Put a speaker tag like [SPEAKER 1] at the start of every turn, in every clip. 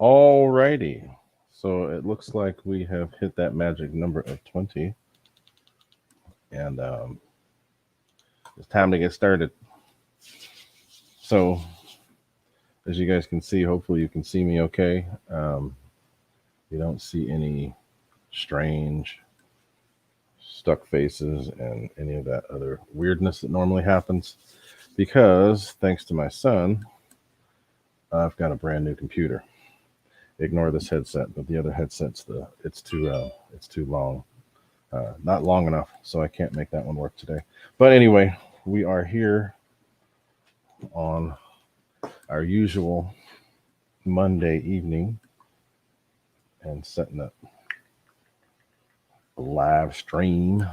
[SPEAKER 1] Alrighty. So it looks like we have hit that magic number of 20. And it's time to get started. So, as you guys can see, hopefully you can see me okay. You don't see any strange stuck faces and any of that other weirdness that normally happens. Because, thanks to my son, I've got a brand new computer. Ignore this headset, but the other headset's it's too long. Not long enough, so I can't make that one work today. But anyway, we are here on our usual Monday evening and setting up a live stream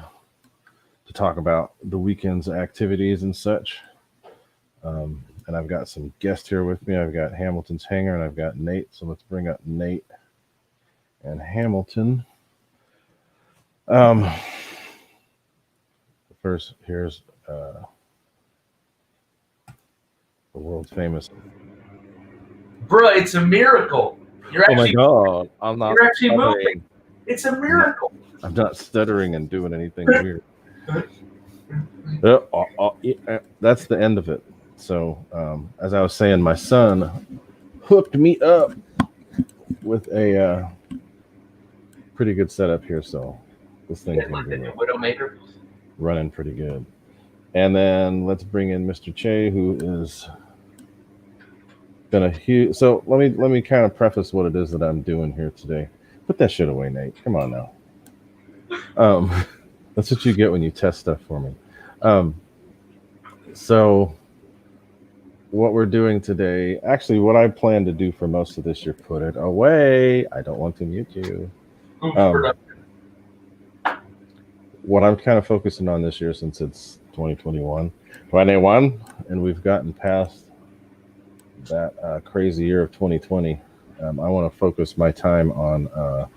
[SPEAKER 1] to talk about the weekend's activities and such. And I've got some guests here with me. I've got Hamilton's Hangar and I've got Nate. So let's bring up Nate and Hamilton. First, here's the world famous.
[SPEAKER 2] Bro, it's a miracle.
[SPEAKER 1] Oh my God! I'm not.
[SPEAKER 2] You're actually moving. It's a miracle.
[SPEAKER 1] I'm not stuttering and doing anything weird. That's the end of it. So, as I was saying, my son hooked me up with a pretty good setup here. So this thing's gonna be
[SPEAKER 2] Widowmaker
[SPEAKER 1] running pretty good. And then let's bring in Mr. Che, who is gonna so let me kind of preface what it is that I'm doing here today. Put that shit away, Nate. Come on now. That's what you get when you test stuff for me. So what we're doing today, actually what I plan to do for most of this year, put it away. I don't want to mute you. What I'm kind of focusing on this year, since it's 2021, and we've gotten past that crazy year of 2020, I want to focus my time on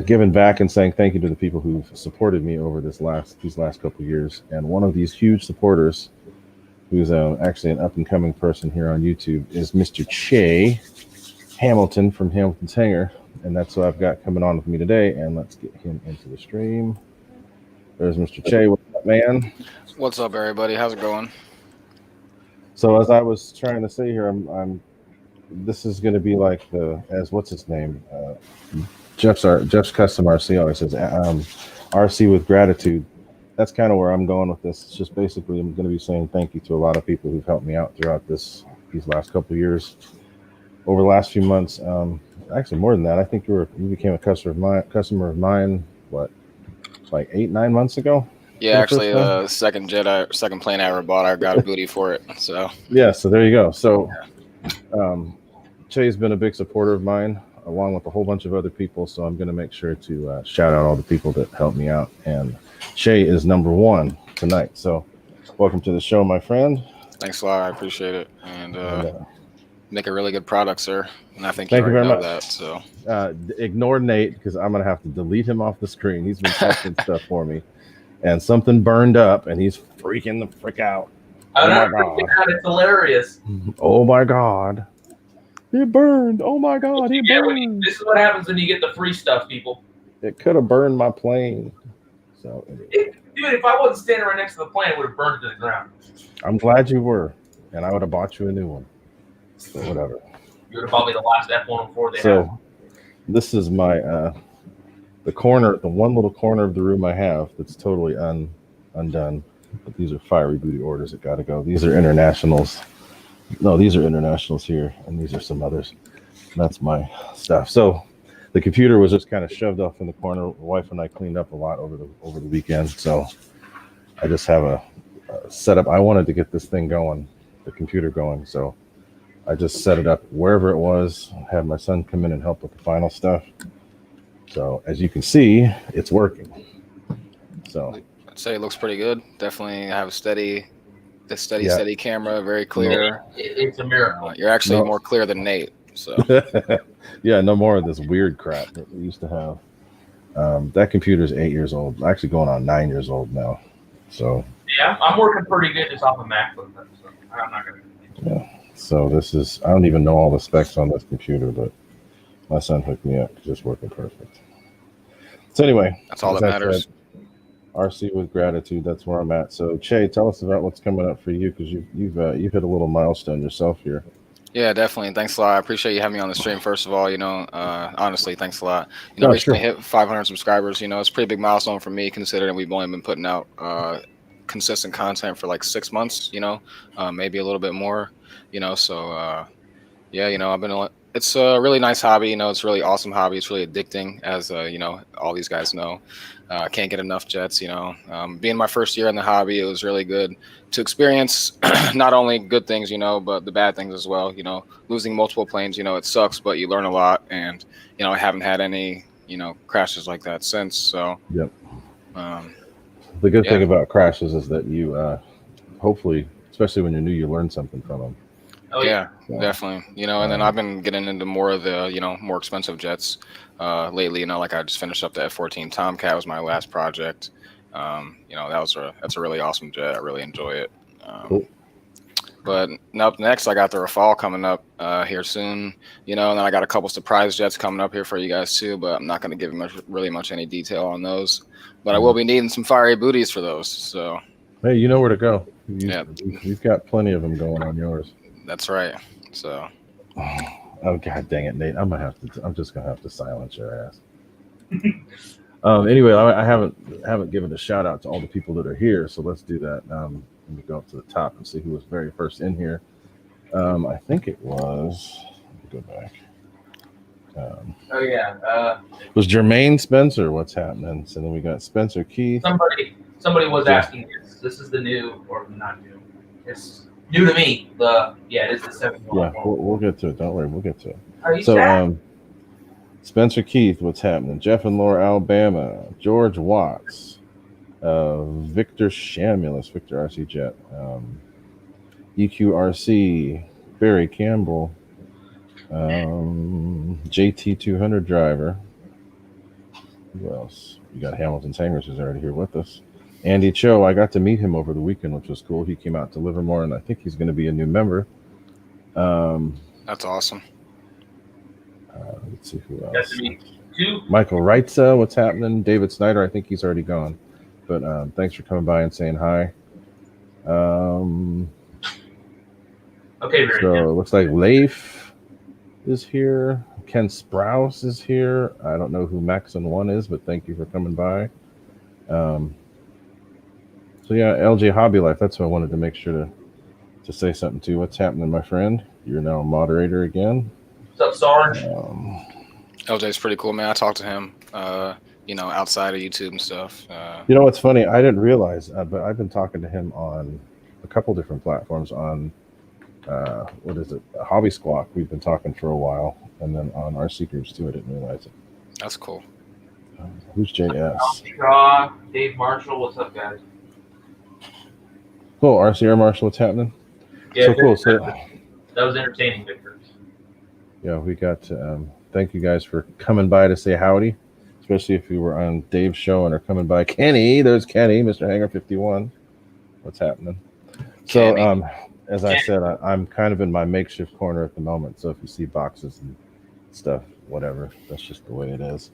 [SPEAKER 1] giving back and saying thank you to the people who've supported me over these last couple of years. And one of these huge supporters, who's actually an up-and-coming person here on YouTube, is Mr. Che Hamilton from Hamilton's Hangar. And that's what I've got coming on with me today. And let's get him into the stream. There's Mr. Che. What's up, man?
[SPEAKER 3] What's up, everybody? How's it going?
[SPEAKER 1] So as I was trying to say here, this is going to be like what's his name? Jeff's custom RC always says RC with gratitude. That's kind of where I'm going with this. It's just basically I'm going to be saying thank you to a lot of people who've helped me out throughout these last couple of years. Over the last few months, actually more than that. I think you became a customer of mine. What, like 8-9 months ago?
[SPEAKER 3] Yeah, actually, second plane I ever bought, I got a booty for it. So
[SPEAKER 1] yeah, so there you go. So Che's been a big supporter of mine, along with a whole bunch of other people. So I'm going to make sure to shout out all the people that helped me out. And Che is number one tonight. So welcome to the show, my friend.
[SPEAKER 3] Thanks a lot. I appreciate it. And make a really good product, sir. And I think
[SPEAKER 1] thank you very much.
[SPEAKER 3] That. So
[SPEAKER 1] ignore Nate, because I'm going to have to delete him off the screen. He's been testing stuff for me. And something burned up, and he's freaking the frick out.
[SPEAKER 2] Oh my God. It's hilarious.
[SPEAKER 1] Oh my God. It burned. Oh my God. It burned.
[SPEAKER 2] This is what happens when you get the free stuff, people.
[SPEAKER 1] It could have burned my plane. So,
[SPEAKER 2] dude, if I wasn't standing right next to the plane, it would have burned it to the ground.
[SPEAKER 1] I'm glad you were, and I would have bought you a new one. So whatever.
[SPEAKER 2] You would have bought me the last F-104 they
[SPEAKER 1] had.
[SPEAKER 2] So
[SPEAKER 1] this is my the one little corner of the room I have that's totally undone. But these are Firey Booty orders that got to go. These are internationals. No, these are internationals here, and these are some others. That's my stuff. So the computer was just kind of shoved off in the corner. My wife and I cleaned up a lot over the weekend. So I just have a setup. I wanted to get this thing going, the computer going. So I just set it up wherever it was. Had my son come in and help with the final stuff. So as you can see, it's working. So
[SPEAKER 3] I'd say it looks pretty good. Definitely have a steady camera, very clear.
[SPEAKER 2] It's a miracle.
[SPEAKER 3] You're actually more clear than Nate. So
[SPEAKER 1] yeah, no more of this weird crap that we used to have. That computer is 8 years old. Actually going on 9 years old now. So
[SPEAKER 2] yeah, I'm working pretty good just off a MacBook. So I'm not gonna.
[SPEAKER 1] Yeah. So this is, I don't even know all the specs on this computer, but my son hooked me up. It's just working perfect. So anyway,
[SPEAKER 3] That's all
[SPEAKER 1] as
[SPEAKER 3] that
[SPEAKER 1] I
[SPEAKER 3] matters.
[SPEAKER 1] said, RC with gratitude. That's where I'm at. So Che, tell us about what's coming up for you, because you've hit a little milestone yourself here.
[SPEAKER 3] Yeah, definitely. Thanks a lot. I appreciate you having me on the stream. First of all, honestly, thanks a lot. Recently hit 500 subscribers. It's a pretty big milestone for me, considering we've only been putting out consistent content for like 6 months. Maybe a little bit more. So I've been. It's a really nice hobby. It's a really awesome hobby. It's really addicting, as all these guys know. I can't get enough jets. Being my first year in the hobby, it was really good to experience not only good things, but the bad things as well. Losing multiple planes, it sucks, but you learn a lot. And I haven't had any crashes like that since. So
[SPEAKER 1] yep. The good thing about crashes is that you hopefully, especially when you're new, you learn something from them.
[SPEAKER 3] Oh yeah, definitely. And then I've been getting into more of the, more expensive jets lately. Like I just finished up the F-14 Tomcat was my last project. That's a really awesome jet. I really enjoy it.
[SPEAKER 1] Cool.
[SPEAKER 3] But up next, I got the Rafale coming up here soon. And then I got a couple surprise jets coming up here for you guys too. But I'm not going to give really much any detail on those. But I will be needing some fiery booties for those. So
[SPEAKER 1] hey, you know where to go. You've got plenty of them going on yours.
[SPEAKER 3] That's right. So,
[SPEAKER 1] oh god dang it, Nate! I'm just gonna have to silence your ass. Anyway, I haven't given a shout out to all the people that are here, so let's do that. Let me go up to the top and see who was very first in here. I think it was. Let me go back. Was Jermaine Spencer? What's happening? So then we got Spencer Keith.
[SPEAKER 2] Somebody was asking this. This is the new, or not new. It's new to me. It is the 71.
[SPEAKER 1] Yeah, we'll get to it. Don't worry, we'll get to it.
[SPEAKER 2] Are you sad?
[SPEAKER 1] Spencer Keith, what's happening? Jeff and Laura, Alabama. George Watts. Victor Shamulus, Victor RC Jet. EQRC. Barry Campbell. JT200 driver. Who else? You got Hamilton's Hangars, who's already here with us. Andy Cho, I got to meet him over the weekend, which was cool. He came out to Livermore, and I think he's going to be a new member.
[SPEAKER 3] That's awesome.
[SPEAKER 1] Let's see who else.
[SPEAKER 2] Two.
[SPEAKER 1] Michael Reitza, what's happening? David Snyder, I think he's already gone. But thanks for coming by and saying hi.
[SPEAKER 2] Okay, very good.
[SPEAKER 1] So it looks like Leif is here. Ken Sprouse is here. I don't know who Maxon 1 is, but thank you for coming by. So yeah, LJ Hobby Life. That's what I wanted to make sure to say something to. What's happening, my friend? You're now a moderator again.
[SPEAKER 2] What's up, Sarge?
[SPEAKER 3] LJ's pretty cool, man. I talked to him, outside of YouTube and stuff.
[SPEAKER 1] You know what's funny? I didn't realize, but I've been talking to him on a couple different platforms. On what is it? Hobby Squawk. We've been talking for a while, and then on RC groups too. I didn't realize it.
[SPEAKER 3] That's cool.
[SPEAKER 1] Who's JS?
[SPEAKER 2] Shaw, Dave Marshall. What's up, guys?
[SPEAKER 1] Cool. RC Air Marshal. What's happening?
[SPEAKER 2] Yeah,
[SPEAKER 1] so cool. So
[SPEAKER 2] that was entertaining, Victor.
[SPEAKER 1] Yeah, we got. Thank you guys for coming by to say howdy, especially if you were on Dave's show and are coming by. Kenny, there's Kenny, Mr. Hangar 51. What's happening?
[SPEAKER 3] Kenny.
[SPEAKER 1] So, as I said, I'm kind of in my makeshift corner at the moment. So if you see boxes and stuff, whatever, that's just the way it is.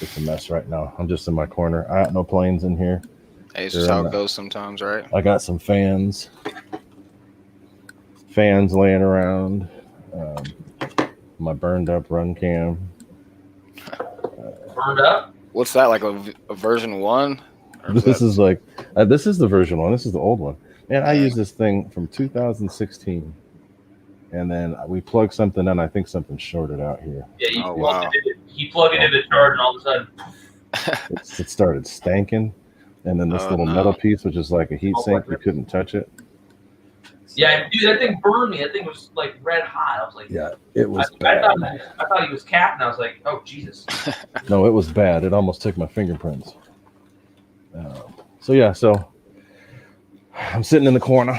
[SPEAKER 1] It's a mess right now. I'm just in my corner. I got no planes in here.
[SPEAKER 3] Hey, it's just how it goes sometimes, right?
[SPEAKER 1] I got some fans laying around. My burned up run cam.
[SPEAKER 2] Burned up?
[SPEAKER 3] What's that, like a version 1?
[SPEAKER 1] This is like this is the version 1. This is the old one. Man, I used this thing from 2016, and then we plugged something in. I think something shorted out here.
[SPEAKER 2] Yeah, he plugged it into charge, and all of a sudden,
[SPEAKER 1] it started stanking, and then this little metal piece, which is like a heat sink, you couldn't touch it.
[SPEAKER 2] Yeah, dude, that thing burned me. That thing was like red hot. I was like,
[SPEAKER 1] yeah, it was
[SPEAKER 2] bad.
[SPEAKER 1] bad.
[SPEAKER 2] I thought he was capped, and I was like, oh Jesus.
[SPEAKER 1] No, it was bad. It almost took my fingerprints. So I'm sitting in the corner,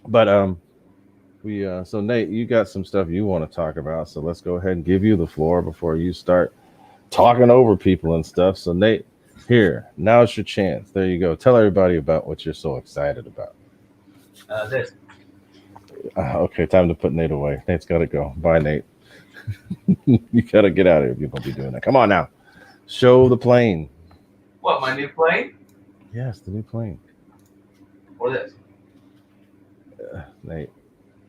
[SPEAKER 1] but so Nate, you got some stuff you want to talk about, so let's go ahead and give you the floor before you start talking over people and stuff. So Nate, here, now's your chance. There you go. Tell everybody about what you're so excited about.
[SPEAKER 2] This.
[SPEAKER 1] Okay, time to put Nate away. Nate's got to go. Bye, Nate. You got to get out of here if you're going to be doing that. Come on now. Show the plane.
[SPEAKER 2] What, my new plane?
[SPEAKER 1] Yes, the new plane.
[SPEAKER 2] Or this?
[SPEAKER 1] Nate.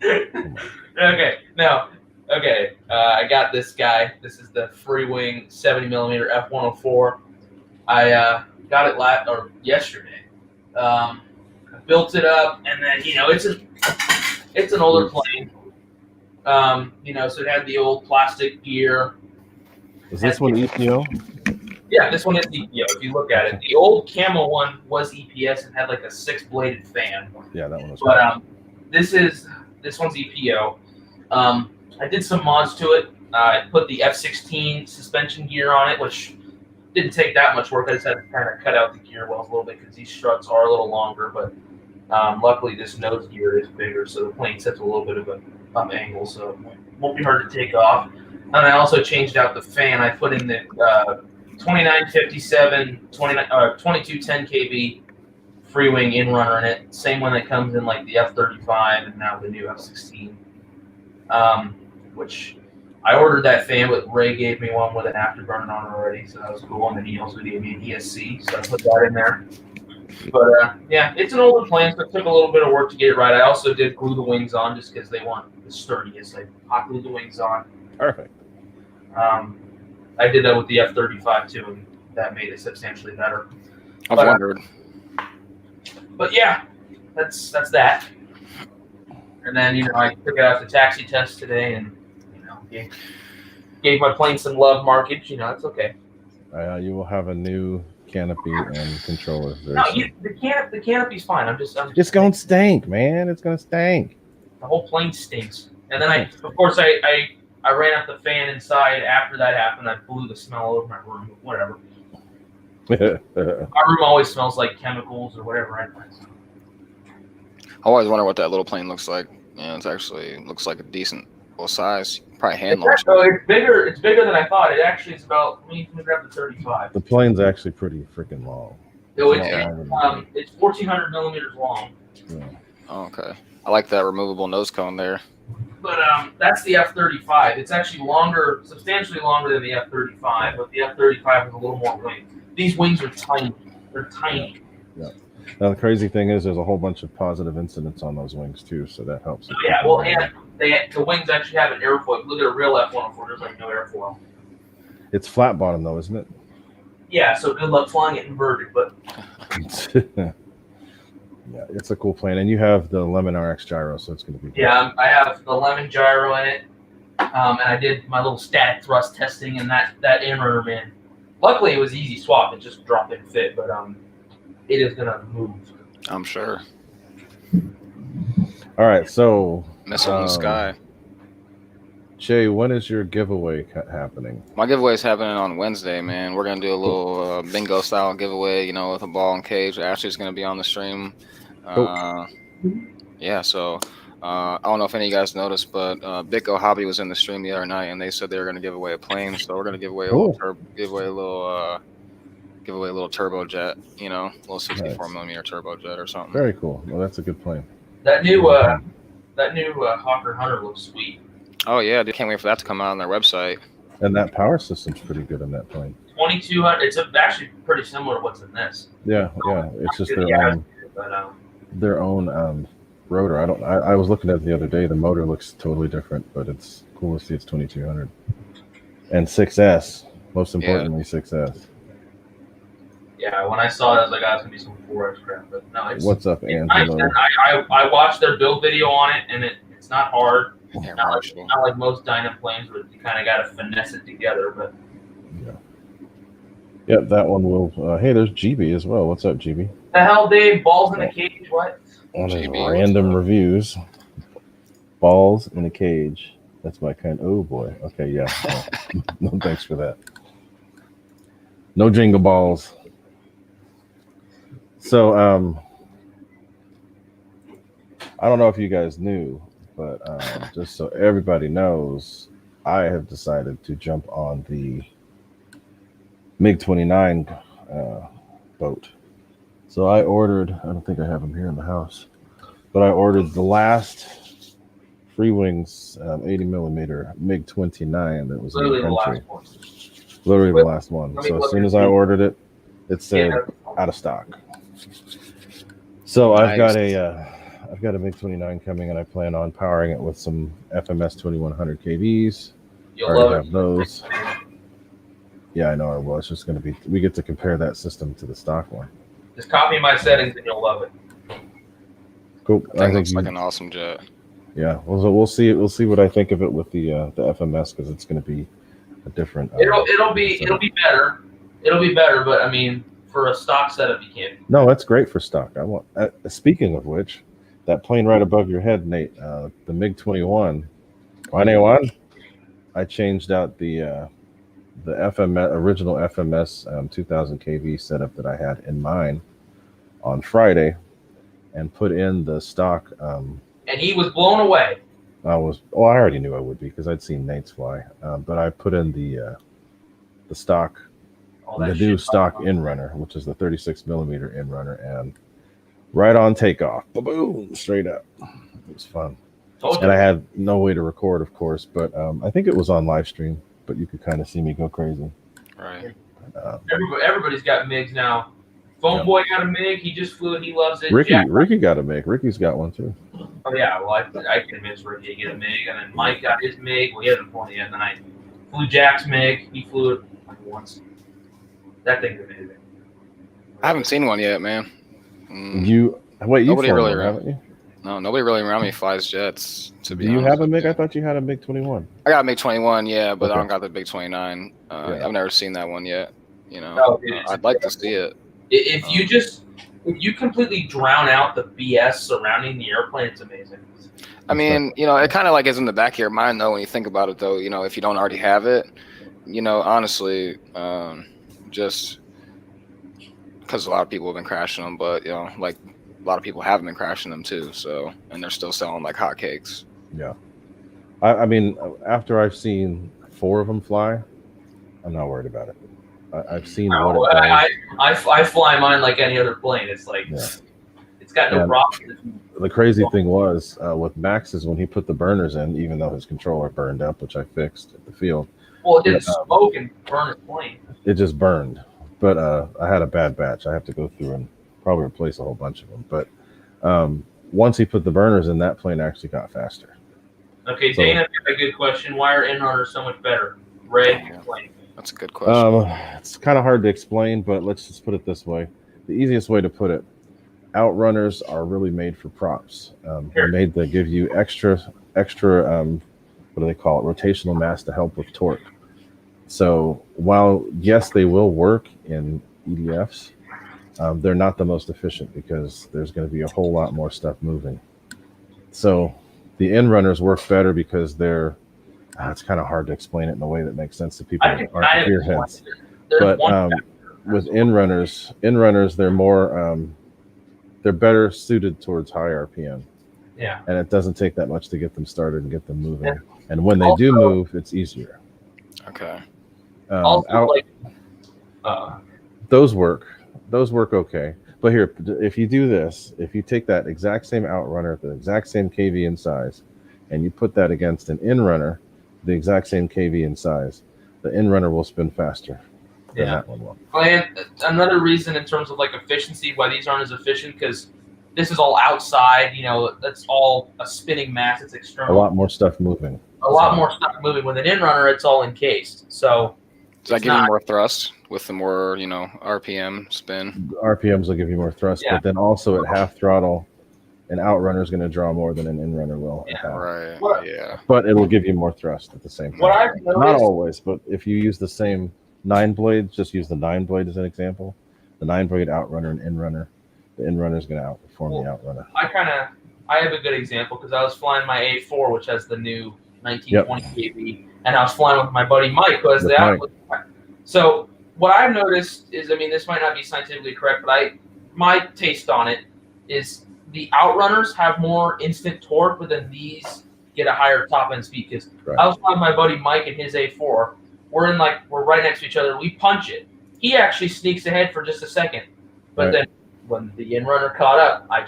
[SPEAKER 2] Okay, no. Okay, I got this guy. This is the Freewing 70mm F104. I got it yesterday. I built it up, and then it's an older plane. So it had the old plastic gear.
[SPEAKER 1] Is this one EPO?
[SPEAKER 2] Yeah, this one is EPO. If you look at it, the old Camel one was EPS and had like a 6-bladed fan.
[SPEAKER 1] Yeah, that one was.
[SPEAKER 2] But this one's EPO. I did some mods to it. I put the F16 suspension gear on it, which didn't take that much work. I just had to kind of cut out the gear wells a little bit because these struts are a little longer. But luckily, this nose gear is bigger, so the plane sets a little bit of an up angle, so it won't be hard to take off. And I also changed out the fan. I put in the 2957, 2210 kV Freewing in-runner in it. Same one that comes in like the F35 and now the new F16. Which I ordered that fan, but Ray gave me one with an afterburner on it already, so that was cool. And then he also gave me an ESC, so I put that in there. But yeah, it's an older plane, so it took a little bit of work to get it right. I also did glue the wings on just because they want the sturdiest. I hot glued the wings on.
[SPEAKER 1] Perfect.
[SPEAKER 2] I did that with the F35 too, and that made it substantially better.
[SPEAKER 3] I've wondered.
[SPEAKER 2] But yeah, that's that. And then I took it out to taxi test today, and gave my plane some love markage. It's okay.
[SPEAKER 1] You will have a new canopy and controller.
[SPEAKER 2] No, the canopy's fine. I'm just
[SPEAKER 1] it's gonna stink, man. It's gonna stink.
[SPEAKER 2] The whole plane stinks. And then I ran up the fan inside. After that happened, I blew the smell all over my room. Whatever. My room always smells like chemicals or whatever.
[SPEAKER 3] I always wonder what that little plane looks like. It actually looks like a decent size. Probably hand launch.
[SPEAKER 2] It's bigger. It's bigger than I thought. It actually is about. Let me grab the 35.
[SPEAKER 1] The plane's actually pretty freaking long.
[SPEAKER 2] It's 1,400 millimeters long.
[SPEAKER 1] Yeah.
[SPEAKER 3] Oh, okay. I like that removable nose cone there.
[SPEAKER 2] But that's the F35. It's actually longer, substantially longer than the F35. But the F35 has a little more wing. These wings are tiny. They're tiny.
[SPEAKER 1] Yeah. Now the crazy thing is, there's a whole bunch of positive incidents on those wings too, so that helps.
[SPEAKER 2] Yeah. Well, and the wings actually have an airfoil. Look at a real F104. There's like no airfoil. It's
[SPEAKER 1] flat bottom though, isn't it?
[SPEAKER 2] Yeah. So good luck flying it inverted, but.
[SPEAKER 1] Yeah, it's a cool plane, and you have the Lemon RX gyro, so it's going to be cool.
[SPEAKER 2] Yeah, I have the Lemon gyro in it, and I did my little static thrust testing, and that inverter, man. Luckily, it was easy swap; it just drop in fit, but it is going to move.
[SPEAKER 3] I'm sure.
[SPEAKER 1] All right, so
[SPEAKER 3] missile in the sky.
[SPEAKER 1] Jay, when is your giveaway happening?
[SPEAKER 3] My giveaway is happening on Wednesday, man. We're gonna do a little bingo style giveaway, with a ball and cage. Ashley's gonna be on the stream. Yeah, so I don't know if any of you guys noticed, but Bitco Hobby was in the stream the other night, and they said they were gonna give away a plane. So we're gonna give away a little turbojet, little 64 millimeter turbojet or something.
[SPEAKER 1] Very cool. Well, that's a good plane.
[SPEAKER 2] That new Hawker Hunter looks sweet.
[SPEAKER 3] Oh yeah, I can't wait for that to come out on their website.
[SPEAKER 1] And that power system's pretty good on that plane.
[SPEAKER 2] 2200. It's actually pretty similar to what's in this.
[SPEAKER 1] Yeah. It's just their own rotor. I was looking at it the other day. The motor looks totally different, but it's cool to see it's 2200 and 6S. Most importantly, 6S.
[SPEAKER 2] Yeah, when I saw it, I was like, it's gonna be some 4X crap. But no,
[SPEAKER 1] what's up, Angelo?
[SPEAKER 2] Nice. I watched their build video on it, and it's not hard. Not like most Dyna planes where you kind of got to finesse it together, but
[SPEAKER 1] Yep, that one will. Hey, there's GB as well. What's up, GB?
[SPEAKER 2] The hell, Dave? Balls in a cage? What?
[SPEAKER 1] One of those random reviews. Balls in a cage. That's my kind. Oh boy. Okay, yeah. No, thanks for that. No jingle balls. So, I don't know if you guys knew, but just so everybody knows, I have decided to jump on the MiG-29 boat. So I ordered, I don't think I have them here in the house, but I ordered the last Free Wings 80 millimeter MiG 29 that was
[SPEAKER 2] Literally
[SPEAKER 1] in
[SPEAKER 2] the
[SPEAKER 1] the
[SPEAKER 2] last
[SPEAKER 1] country.
[SPEAKER 2] one.
[SPEAKER 1] Literally the last one.
[SPEAKER 2] Let me
[SPEAKER 1] So as
[SPEAKER 2] look
[SPEAKER 1] soon
[SPEAKER 2] and
[SPEAKER 1] as I
[SPEAKER 2] see.
[SPEAKER 1] ordered it, it said out of stock. So
[SPEAKER 3] Nice.
[SPEAKER 1] I've got a MiG 29 coming, and I plan on powering it with some FMS 2100 KVs.
[SPEAKER 2] You'll
[SPEAKER 1] Already
[SPEAKER 2] love
[SPEAKER 1] have those. Yeah, I know I will. It's just going to be. We get to compare that system to the stock one.
[SPEAKER 2] Just copy my settings and you'll love it.
[SPEAKER 1] Cool.
[SPEAKER 3] That looks like an awesome jet.
[SPEAKER 1] Yeah, well, so we'll see. We'll see what I think of it with the FMS, because it's going to be a different.
[SPEAKER 2] It'll be better. It'll be better, but I mean, for a stock setup, you can't.
[SPEAKER 1] No, that's great for stock. I want. Speaking of which, that plane right above your head, Nate, the MiG 21. I changed out the FMS original FMS 2000 kV setup that I had in mine on Friday, and put in the stock.
[SPEAKER 2] And he was blown away.
[SPEAKER 1] I already knew I would be, because I'd seen Nate's fly, but I put in the stock, the new stock in runner, which is the 36 millimeter in runner, and right on takeoff, boom, straight up. It was fun. And I had no way to record, of course, but I think it was on live stream, but you could kind of see me go crazy.
[SPEAKER 3] Right.
[SPEAKER 2] Everybody's got MiGs now. Phone Boy got a MiG. He just flew it. He loves it.
[SPEAKER 1] Ricky got a MiG. Ricky's got one too.
[SPEAKER 2] Oh yeah, well I convinced Ricky to get a MiG, and then Mike got his MiG. Well, he hasn't flown it yet, and then I flew Jack's MiG. He flew it like once. That thing's amazing.
[SPEAKER 3] I haven't seen one yet, man.
[SPEAKER 1] You
[SPEAKER 3] nobody really
[SPEAKER 1] one, haven't you?
[SPEAKER 3] No, nobody really around me flies jets. To be
[SPEAKER 1] Do you
[SPEAKER 3] honest
[SPEAKER 1] have a
[SPEAKER 3] with
[SPEAKER 1] MiG?
[SPEAKER 3] you.
[SPEAKER 1] I thought you had a MiG 21.
[SPEAKER 3] I got a MiG 21, yeah, but
[SPEAKER 1] Okay.
[SPEAKER 3] I don't got the MiG 29. I've never seen that one yet. You know,
[SPEAKER 2] No, dude,
[SPEAKER 3] I'd like to see it.
[SPEAKER 2] If you completely drown out the BS surrounding the airplane, it's amazing.
[SPEAKER 3] I mean, it kind of like is in the back of your mind though when you think about it though. If you don't already have it, honestly, just because a lot of people have been crashing them, but like a lot of people haven't been crashing them too. So, and they're still selling like hotcakes.
[SPEAKER 1] Yeah. I mean, after I've seen 4 of them fly, I'm not worried about it. I've seen what it does.
[SPEAKER 2] I fly mine like any other plane. It's like it's got no problem.
[SPEAKER 1] The crazy thing was with Max's, when he put the burners in, even though his controller burned up, which I fixed at the field.
[SPEAKER 2] Well, it didn't smoke and burn his plane.
[SPEAKER 1] It just burned. But I had a bad batch. I have to go through and probably replace a whole bunch of them. But once he put the burners in, that plane actually got faster.
[SPEAKER 2] Okay, so, Dana, a good question. Why are in-runners so much better? Red plane.
[SPEAKER 3] That's a good question.
[SPEAKER 1] It's kind of hard to explain, but let's just put it this way. The easiest way to put it, outrunners are really made for props. They're made to give you extra, what do they call it? Rotational mass to help with torque. So while, yes, they will work in EDFs, they're not the most efficient because there's going to be a whole lot more stuff moving. So the in-runners work better because they're, it's kind of hard to explain it in a way that makes sense to people that aren't clear heads. But with in-runners, they're more, they're better suited towards high RPM.
[SPEAKER 2] Yeah.
[SPEAKER 1] And it doesn't take that much to get them started and get them moving. Yeah. And when they do move, it's easier.
[SPEAKER 3] Okay.
[SPEAKER 1] Those work okay. But here, if you do this, if you take that exact same outrunner, the exact same KV in size, and you put that against an in-runner, the exact same KV in size, the in-runner will spin faster than that one will.
[SPEAKER 2] And another reason in terms of like efficiency why these aren't as efficient, because this is all outside, that's all a spinning mass, it's external.
[SPEAKER 1] A lot more stuff moving.
[SPEAKER 2] More stuff moving. With an in-runner, it's all encased. So
[SPEAKER 3] does that give you more thrust with the more, RPM spin?
[SPEAKER 1] RPMs will give you more thrust, but then also at half throttle, an outrunner is going to draw more than an in-runner will.
[SPEAKER 3] Right.
[SPEAKER 1] But it will give you more thrust at the same time. Not always, but if you use the same 9 blades, just use the 9 blade as an example. The 9 blade outrunner and in-runner. The in-runner is going to outperform the outrunner.
[SPEAKER 2] I have a good example because I was flying my A4, which has the new 1920 kV, and I was flying with my buddy Mike, who has the outlet. So what I've noticed is, this might not be scientifically correct, but my taste on it is the outrunners have more instant torque, but then these get a higher top end speed. Because I was flying with my buddy Mike in his A4. We're right next to each other. We punch it. He actually sneaks ahead for just a second, but then when the in-runner caught up, I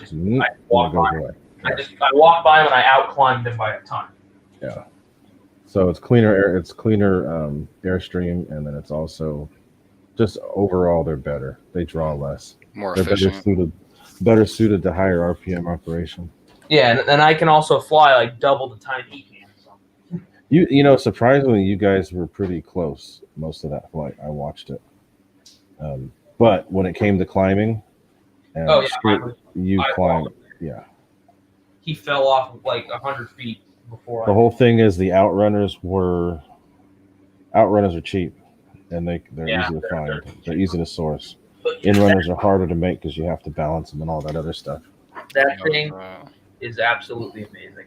[SPEAKER 2] walked by. I walked by them and I out climbed them by a ton.
[SPEAKER 1] Yeah. So it's cleaner air. It's cleaner airstream, and then it's also just overall they're better. They draw less.
[SPEAKER 3] More
[SPEAKER 1] They're
[SPEAKER 3] efficient.
[SPEAKER 1] better suited to higher RPM operation.
[SPEAKER 2] Yeah, and then I can also fly like double the time he can. So.
[SPEAKER 1] You know, surprisingly, you guys were pretty close most of that flight. I watched it. But when it came to climbing, and you climbed, yeah.
[SPEAKER 2] He fell off like 100 feet before.
[SPEAKER 1] The whole thing is the outrunners are cheap, and they're easy to find. They're easy to source. In-runners are harder to make because you have to balance them and all that other stuff.
[SPEAKER 2] That thing is absolutely amazing.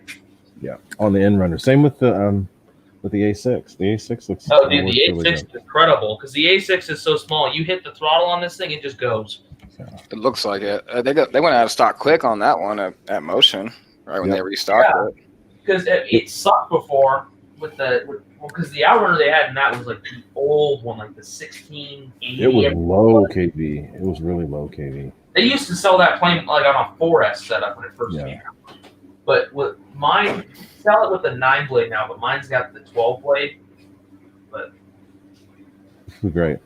[SPEAKER 1] Yeah, on the in-runner. Same with the A6. The A6 looks.
[SPEAKER 2] Oh, dude, the A6 is incredible because the A6 is so small. You hit the throttle on this thing, it just goes.
[SPEAKER 3] It looks like it. They went out of stock quick on that one at Motion, right when they restocked it.
[SPEAKER 2] Because it sucked before because the outrunner they had in that was like the old one, like the 1680.
[SPEAKER 1] It was low kV. It was really low kV.
[SPEAKER 2] They used to sell that plane like on a 4S setup when it first came out. But with mine, sell it with the 9-blade now, but mine's got the 12-blade. But
[SPEAKER 1] great.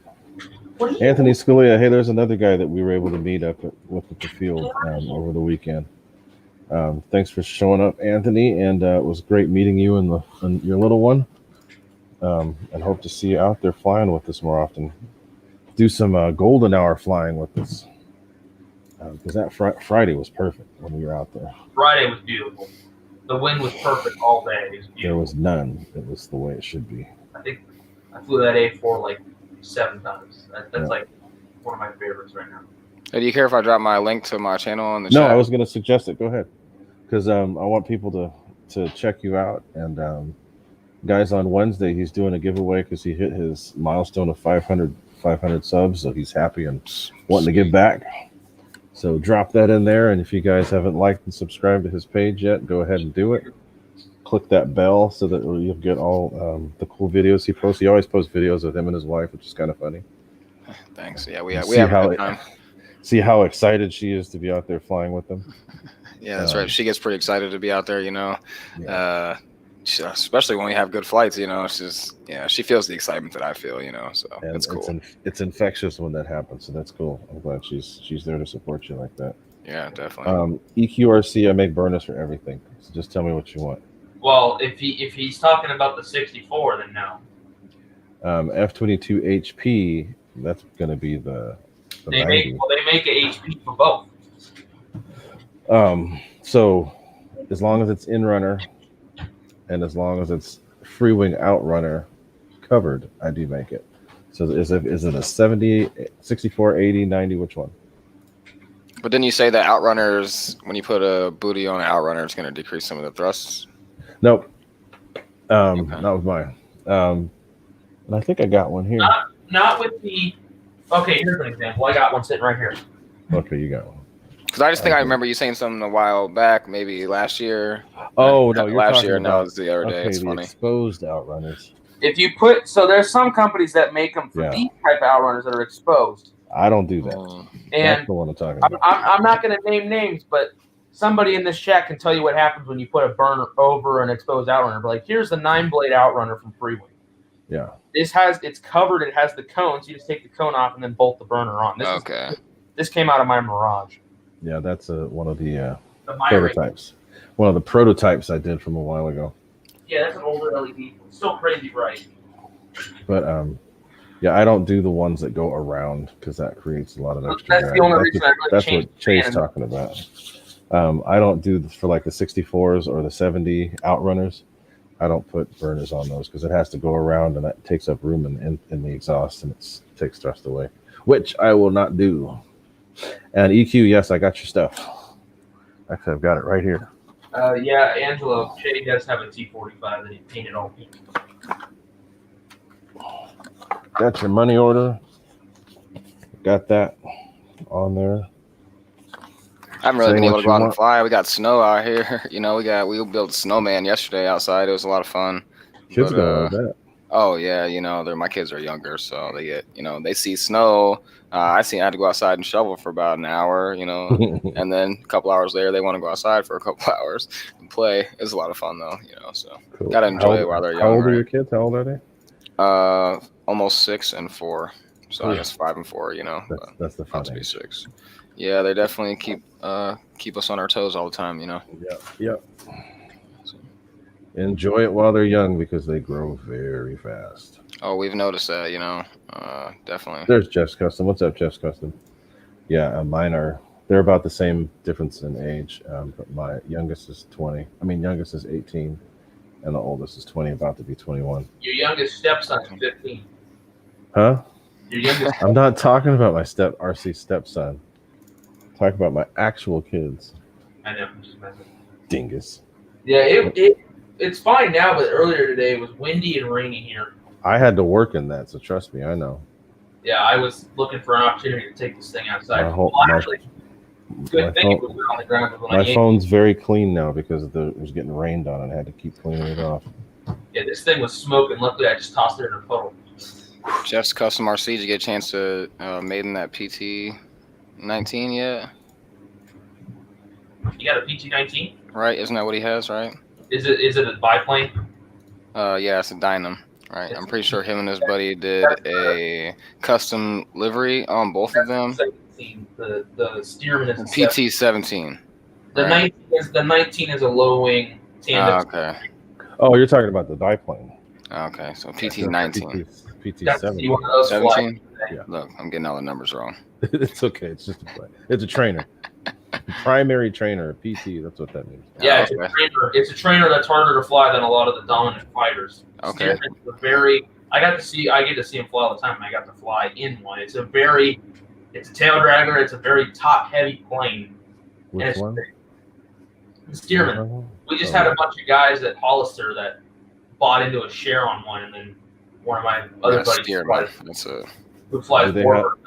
[SPEAKER 1] Anthony Scalia, hey, there's another guy that we were able to meet up with at the field over the weekend. Thanks for showing up, Anthony, and it was great meeting you and your little one. And hope to see you out there flying with us more often. Do some golden hour flying with us. Because that Friday was perfect when we were out there.
[SPEAKER 2] Friday was beautiful. The wind was perfect all day. It was beautiful.
[SPEAKER 1] There was none. It was the way it should be.
[SPEAKER 2] I think I flew that A4 like 7 times. That's like one of my favorites right now.
[SPEAKER 3] Hey, do you care if I drop my link to my channel in the chat?
[SPEAKER 1] No, I was going to suggest it. Go ahead. Because I want people to check you out. And guys, on Wednesday, he's doing a giveaway because he hit his milestone of 500 subs. So he's happy and wanting to give back. So drop that in there, and if you guys haven't liked and subscribed to his page yet, go ahead and do it. Click that bell so that you'll get all the cool videos he posts. He always posts videos of him and his wife, which is kind of funny.
[SPEAKER 3] Thanks. Yeah, we have a good time.
[SPEAKER 1] See how excited she is to be out there flying with them.
[SPEAKER 3] Yeah, that's right. She gets pretty excited to be out there, especially when we have good flights, it's just, she feels the excitement that I feel, so
[SPEAKER 1] and
[SPEAKER 3] it's cool.
[SPEAKER 1] It's infectious when that happens, so that's cool. I'm glad she's there to support you like that.
[SPEAKER 3] Yeah, definitely.
[SPEAKER 1] EQRC, I make burners for everything, so just tell me what you want.
[SPEAKER 2] Well, if he's talking about the 64, then no.
[SPEAKER 1] F22 HP, that's going to be the
[SPEAKER 2] they make an HP for both.
[SPEAKER 1] So as long as it's in runner and as long as it's free wing outrunner covered, I do make it. So is it a 70, 64, 80, 90, which one?
[SPEAKER 3] But didn't you say that outrunners, when you put a booty on an outrunner, it's going to decrease some of the thrusts?
[SPEAKER 1] Nope. Not with mine. And I think I got one here.
[SPEAKER 2] Not with the. Okay, here's an example. I got one sitting right here.
[SPEAKER 1] Okay, you got one.
[SPEAKER 3] Because I just think I remember you saying something a while back, maybe last year.
[SPEAKER 1] Oh no, you're
[SPEAKER 3] last
[SPEAKER 1] talking
[SPEAKER 3] year.
[SPEAKER 1] about,
[SPEAKER 3] No, it was the other day. It's
[SPEAKER 1] the
[SPEAKER 3] funny.
[SPEAKER 1] Exposed outrunners.
[SPEAKER 2] If you there's some companies that make them for these type of outrunners that are exposed.
[SPEAKER 1] I don't do that.
[SPEAKER 2] And
[SPEAKER 1] that's the one I'm talking about.
[SPEAKER 2] I'm not going to name names, but somebody in this chat can tell you what happens when you put a burner over an exposed outrunner. But like, here's the 9-blade outrunner from Freeway.
[SPEAKER 1] Yeah.
[SPEAKER 2] It's covered. It has the cones. You just take the cone off and then bolt the burner on. This came out of my Mirage.
[SPEAKER 1] Yeah, that's one of the prototypes. One of the prototypes I did from a while ago.
[SPEAKER 2] Yeah, that's an older LED. It's still crazy bright.
[SPEAKER 1] But I don't do the ones that go around because that creates a lot of extra.
[SPEAKER 2] That's the only reason I really
[SPEAKER 1] That's what Chay's talking about. I don't do for like the 64s or the 70 outrunners. I don't put burners on those because it has to go around and that takes up room in the exhaust and it takes thrust away, which I will not do. And EQ, yes, I got your stuff. Actually, I've got it right here.
[SPEAKER 2] Yeah, Angelo, Shay does have a T45 that he painted all pink.
[SPEAKER 1] Got your money order. Got that on there.
[SPEAKER 3] I haven't really been able to go out and fly. We got snow out here. We built a snowman yesterday outside. It was a lot of fun.
[SPEAKER 1] Kids gonna love that.
[SPEAKER 3] Oh yeah, my kids are younger, so they get, they see snow. I had to go outside and shovel for about an hour, and then a couple hours later they want to go outside for a couple hours and play. It's a lot of fun though, so
[SPEAKER 1] Cool.
[SPEAKER 3] gotta enjoy it while they're young.
[SPEAKER 1] How old are
[SPEAKER 3] right?
[SPEAKER 1] your kids? How old are they?
[SPEAKER 3] Almost 6 and 4. So I guess 5 and 4,
[SPEAKER 1] That's the fun
[SPEAKER 3] about to be
[SPEAKER 1] age.
[SPEAKER 3] 6. Yeah, they definitely keep us on our toes all the time,
[SPEAKER 1] Yep. Enjoy it while they're young because they grow very fast.
[SPEAKER 3] Oh, we've noticed that, definitely.
[SPEAKER 1] There's Jeff's Custom. What's up, Jeff's Custom? Yeah, they're about the same difference in age, but my youngest is 20. Youngest is 18, and the oldest is 20, about to be 21.
[SPEAKER 2] Your youngest stepson is 15.
[SPEAKER 1] Huh?
[SPEAKER 2] Your youngest.
[SPEAKER 1] I'm not talking about my RC stepson. I'm talking about my actual kids.
[SPEAKER 2] I know. I'm just messing.
[SPEAKER 1] Dingus.
[SPEAKER 2] Yeah, it's fine now, but earlier today it was windy and rainy here.
[SPEAKER 1] I had to work in that, so trust me, I know.
[SPEAKER 2] Yeah, I was looking for an opportunity to take this thing outside. Good thing it was on the ground.
[SPEAKER 1] My phone's very clean now because it was getting rained on and I had to keep cleaning it off.
[SPEAKER 2] Yeah, this thing was smoking. Luckily, I just tossed it in a puddle.
[SPEAKER 3] Jeff's Custom RC, did you get a chance to maiden that PT-19 yet?
[SPEAKER 2] You got a PT-19?
[SPEAKER 3] Right, isn't that what he has, right?
[SPEAKER 2] Is it a biplane?
[SPEAKER 3] Yeah, it's a Dynam. Right, I'm pretty sure him and his buddy did a custom livery on both of them.
[SPEAKER 2] 17. The Stearman is a
[SPEAKER 3] PT-17.
[SPEAKER 2] The 19 is a low wing tandem.
[SPEAKER 3] Okay.
[SPEAKER 1] Oh, you're talking about the biplane.
[SPEAKER 3] Okay, so PT-19.
[SPEAKER 1] PT-17.
[SPEAKER 3] 17?
[SPEAKER 1] Yeah.
[SPEAKER 3] Look, I'm getting all the numbers wrong.
[SPEAKER 1] It's okay. It's just a play. It's a trainer. Primary trainer, PT. That's what that means.
[SPEAKER 2] Yeah, it's a trainer that's harder to fly than a lot of the dominant fighters.
[SPEAKER 3] Okay.
[SPEAKER 2] I get to see him fly all the time, and I got to fly in one. It's a tail dragger. It's a very top heavy plane.
[SPEAKER 1] Which one?
[SPEAKER 2] The Stearman. We just had a bunch of guys at Hollister that bought into a share on one, and then one of my other buddies who flies forward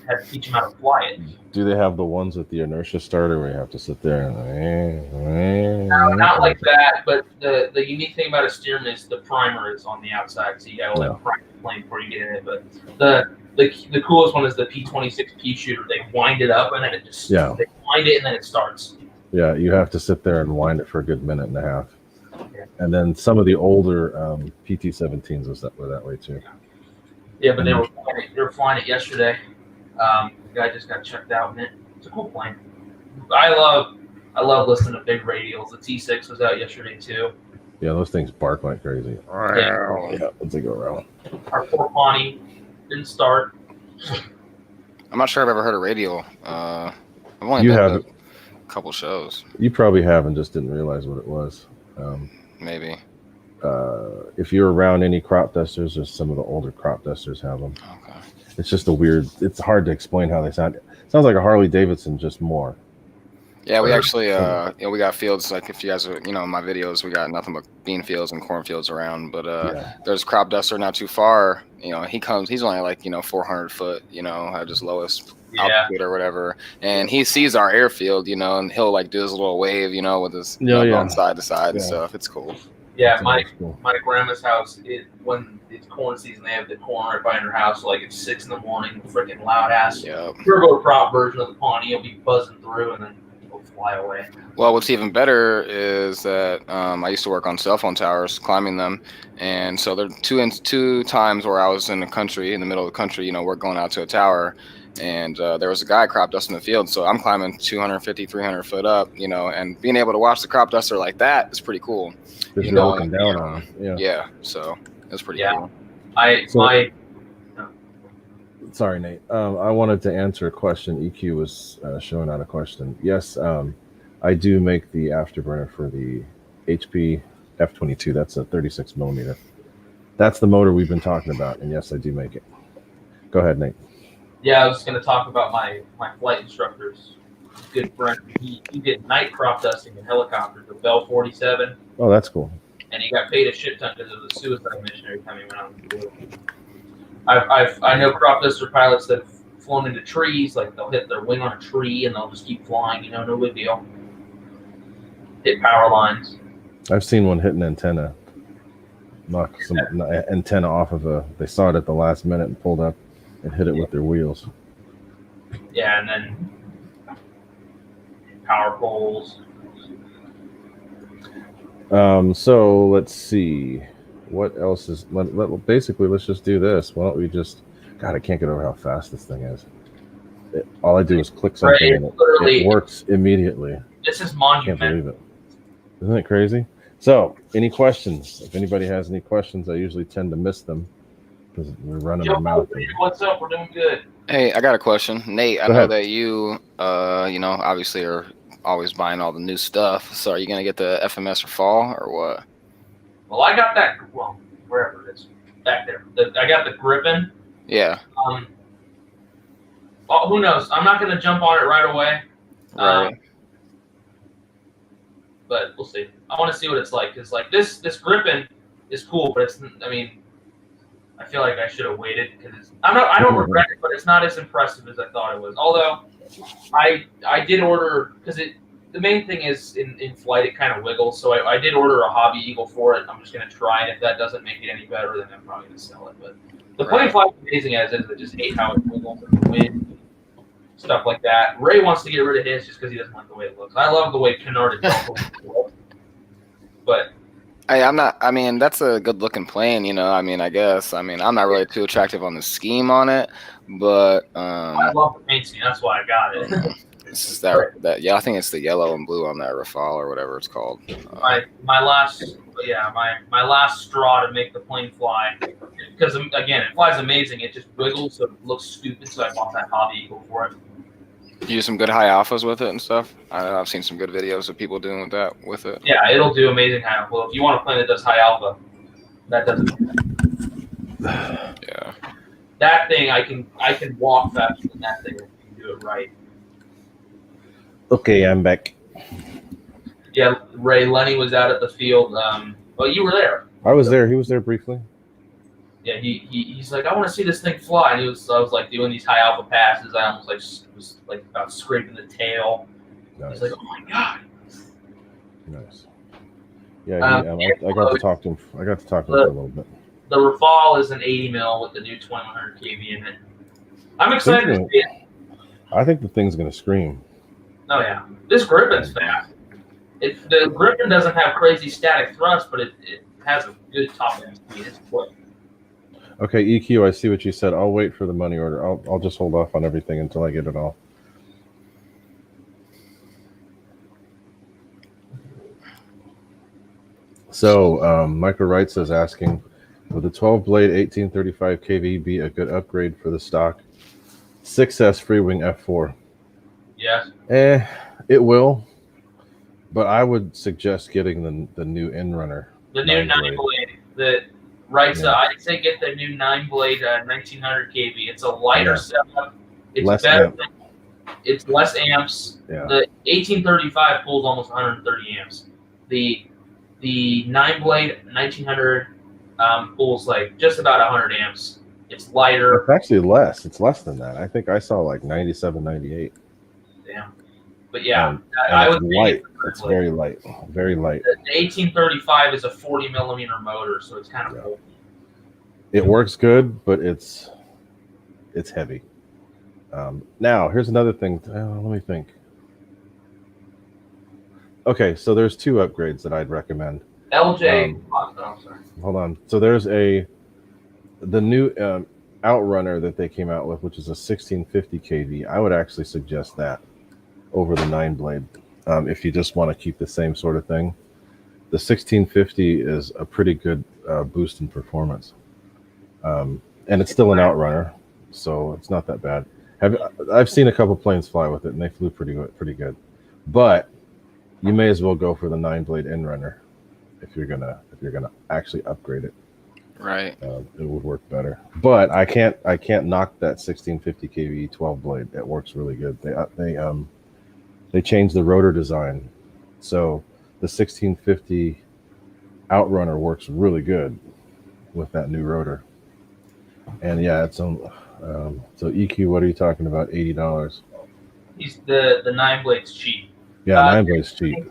[SPEAKER 2] had to teach him how to fly it.
[SPEAKER 1] Do they have the ones with the inertia starter where you have to sit there and
[SPEAKER 2] No, not like that, but the unique thing about a Stearman is the primer is on the outside, so you gotta let prime the plane before you get in it. But the coolest one is the P26P shooter. They wind it up and then they wind it and then it starts.
[SPEAKER 1] Yeah, you have to sit there and wind it for a good minute and a half. Okay. And then some of the older PT-17s were that way too.
[SPEAKER 2] Yeah, but they were flying it yesterday. The guy just got checked out in it. It's a cool plane. I love listening to big radials. The T6 was out yesterday too.
[SPEAKER 1] Yeah, those things bark like crazy. Yeah, once they go around.
[SPEAKER 2] Our poor Pawnee didn't start.
[SPEAKER 3] I'm not sure I've ever heard a radial. I've only been to a couple shows. You
[SPEAKER 1] probably have and just didn't realize what it was.
[SPEAKER 3] Maybe.
[SPEAKER 1] If you're around any crop dusters, or some of the older crop dusters have them.
[SPEAKER 3] Okay.
[SPEAKER 1] It's just it's hard to explain how they sound. It sounds like a Harley Davidson, just more.
[SPEAKER 3] Yeah, we actually, we got fields, like if you guys are, in my videos, we got nothing but bean fields and corn fields around, but there's crop duster not too far. He's only like, 400 foot, at his lowest altitude or whatever. And he sees our airfield, and he'll like do his little wave, with his going side to side and stuff. It's cool.
[SPEAKER 2] Yeah, my grandma's house, when it's corn season, they have the corn right by her house. So like it's 6 in the morning, freaking loud ass turbo prop version of the Pawnee. You'll be buzzing through and then it'll fly away.
[SPEAKER 3] Well, what's even better is that I used to work on cell phone towers, climbing them, and so there are two times where I was in the country, in the middle of the country. We're going out to a tower. And there was a guy crop dusting the field, so I'm climbing 250, 300 foot up, and being able to watch the crop duster like that is pretty cool.
[SPEAKER 1] You're looking down on it.
[SPEAKER 3] Yeah, so it's pretty cool.
[SPEAKER 1] Sorry, Nate. I wanted to answer a question. EQ was showing out a question. Yes, I do make the afterburner for the HP F22. That's a 36 millimeter. That's the motor we've been talking about, and yes, I do make it. Go ahead, Nate.
[SPEAKER 2] Yeah, I was going to talk about my flight instructor's good friend. He did night crop dusting in helicopters, the Bell 47.
[SPEAKER 1] Oh, that's cool.
[SPEAKER 2] And he got paid a shit ton because of the suicide mission every time he went on the field. I know crop duster pilots that have flown into trees, like they'll hit their wing on a tree and they'll just keep flying, no big deal. Hit power lines.
[SPEAKER 1] I've seen one hit an antenna. knock some antenna off of a. They saw it at the last minute and pulled up and hit it with their wheels.
[SPEAKER 2] Yeah, and then power poles.
[SPEAKER 1] So let's see. What else is? Basically, let's just do this. Why don't we just? God, I can't get over how fast this thing is. All I do is click something and it works immediately.
[SPEAKER 2] This is
[SPEAKER 1] Can't
[SPEAKER 2] monumental.
[SPEAKER 1] believe it. Isn't it crazy? So, any questions? If anybody has any questions, I usually tend to miss them because we're running our mouth.
[SPEAKER 2] What's up? We're doing good.
[SPEAKER 3] Hey, I got a question, Nate. I know that you, obviously are always buying all the new stuff. So, are you gonna get the FMS for fall or what?
[SPEAKER 2] Well, I got that. Well, wherever it is, back there. I got the Griffin.
[SPEAKER 3] Yeah.
[SPEAKER 2] Well, who knows? I'm not gonna jump on it right away.
[SPEAKER 3] Right.
[SPEAKER 2] But we'll see. I want to see what it's like because like this Griffin is cool, but it's. I mean, I feel like I should have waited because I don't regret it, but it's not as impressive as I thought it was. Although I did order because the main thing is in flight it kind of wiggles, so I did order a Hobby Eagle for it. I'm just gonna try it. If that doesn't make it any better, then I'm probably gonna sell it. But the plane flies amazing as is. I just hate how it wiggles in the wind, stuff like that. Ray wants to get rid of his just because he doesn't like the way it looks. I love the way Canard looks, but.
[SPEAKER 3] I'm not. I mean, that's a good looking plane, you know. I mean, I guess. I mean, I'm not really too attractive on the scheme on it, but
[SPEAKER 2] I love the paint scheme. That's why I got it.
[SPEAKER 3] This is that. Yeah, I think it's the yellow and blue on that Rafale or whatever it's called.
[SPEAKER 2] My last straw to make the plane fly, because again, it flies amazing. It just wiggles, so it looks stupid. So I bought that Hobby Eagle for it.
[SPEAKER 3] You use some good high alphas with it and stuff. I've seen some good videos of people doing with it.
[SPEAKER 2] Yeah, it'll do amazing high alpha. Well, if you want a plane that does high alpha, that doesn't.
[SPEAKER 3] Yeah.
[SPEAKER 2] That thing I can walk faster than that thing if you do it right.
[SPEAKER 1] Okay, I'm back.
[SPEAKER 2] Yeah, Ray Lenny was out at the field. Well, you were there.
[SPEAKER 1] I was there. He was there briefly.
[SPEAKER 2] Yeah, he's like, I want to see this thing fly. And I was like doing these high alpha passes. I almost was like about scraping the tail.
[SPEAKER 1] Nice.
[SPEAKER 2] He's like, oh my god.
[SPEAKER 1] Nice. Yeah, I got to talk to him. I got to talk to him for a little bit.
[SPEAKER 2] The Rafale is an 80 mil with the new 2100 kV in it. I'm excited to see it.
[SPEAKER 1] I think the thing's gonna scream.
[SPEAKER 2] Oh yeah, this Griffin's fast. The Griffin doesn't have crazy static thrust, but it has a good top end speed. It's quick.
[SPEAKER 1] Okay, EQ, I see what you said. I'll wait for the money order. I'll just hold off on everything until I get it all. So, Micro Wrights is asking, would the 12-blade 1835 kV be a good upgrade for the stock 6S Freewing F4?
[SPEAKER 2] Yes.
[SPEAKER 1] It will, but I would suggest getting the new Inrunner.
[SPEAKER 2] The new 9-blade. I'd say get the new 9-blade 1900 kV. It's a lighter setup. It's
[SPEAKER 1] less
[SPEAKER 2] better.
[SPEAKER 1] amp.
[SPEAKER 2] It's less amps.
[SPEAKER 1] Yeah.
[SPEAKER 2] The 1835 pulls almost 130 amps. The 9-blade 1900 pulls like just about 100 amps. It's lighter.
[SPEAKER 1] It's actually less. It's less than that. I think I saw like 97, 98.
[SPEAKER 2] Damn. But yeah,
[SPEAKER 1] and
[SPEAKER 2] I would
[SPEAKER 1] light. It's very light. Very light.
[SPEAKER 2] The 1835 is a 40 millimeter motor, so it's kind of cool.
[SPEAKER 1] It works good, but it's heavy. Now, here's another thing. Let me think. Okay, so there's two upgrades that I'd recommend.
[SPEAKER 2] LJ. Sorry.
[SPEAKER 1] Hold on. So there's the new Outrunner that they came out with, which is a 1650 kV. I would actually suggest that over the 9-blade if you just want to keep the same sort of thing. The 1650 is a pretty good boost in performance, and it's still an Outrunner, so it's not that bad. I've seen a couple planes fly with it, and they flew pretty good. But you may as well go for the 9-blade Inrunner if you're gonna actually upgrade it.
[SPEAKER 3] Right.
[SPEAKER 1] It would work better. But I can't knock that 1650 kV 12-blade. It works really good. They changed the rotor design, so the 1650 Outrunner works really good with that new rotor. And yeah, it's on. So EQ, what are you talking about? $80.
[SPEAKER 2] He's the 9-blade's cheap.
[SPEAKER 1] Yeah, 9-blade's cheap.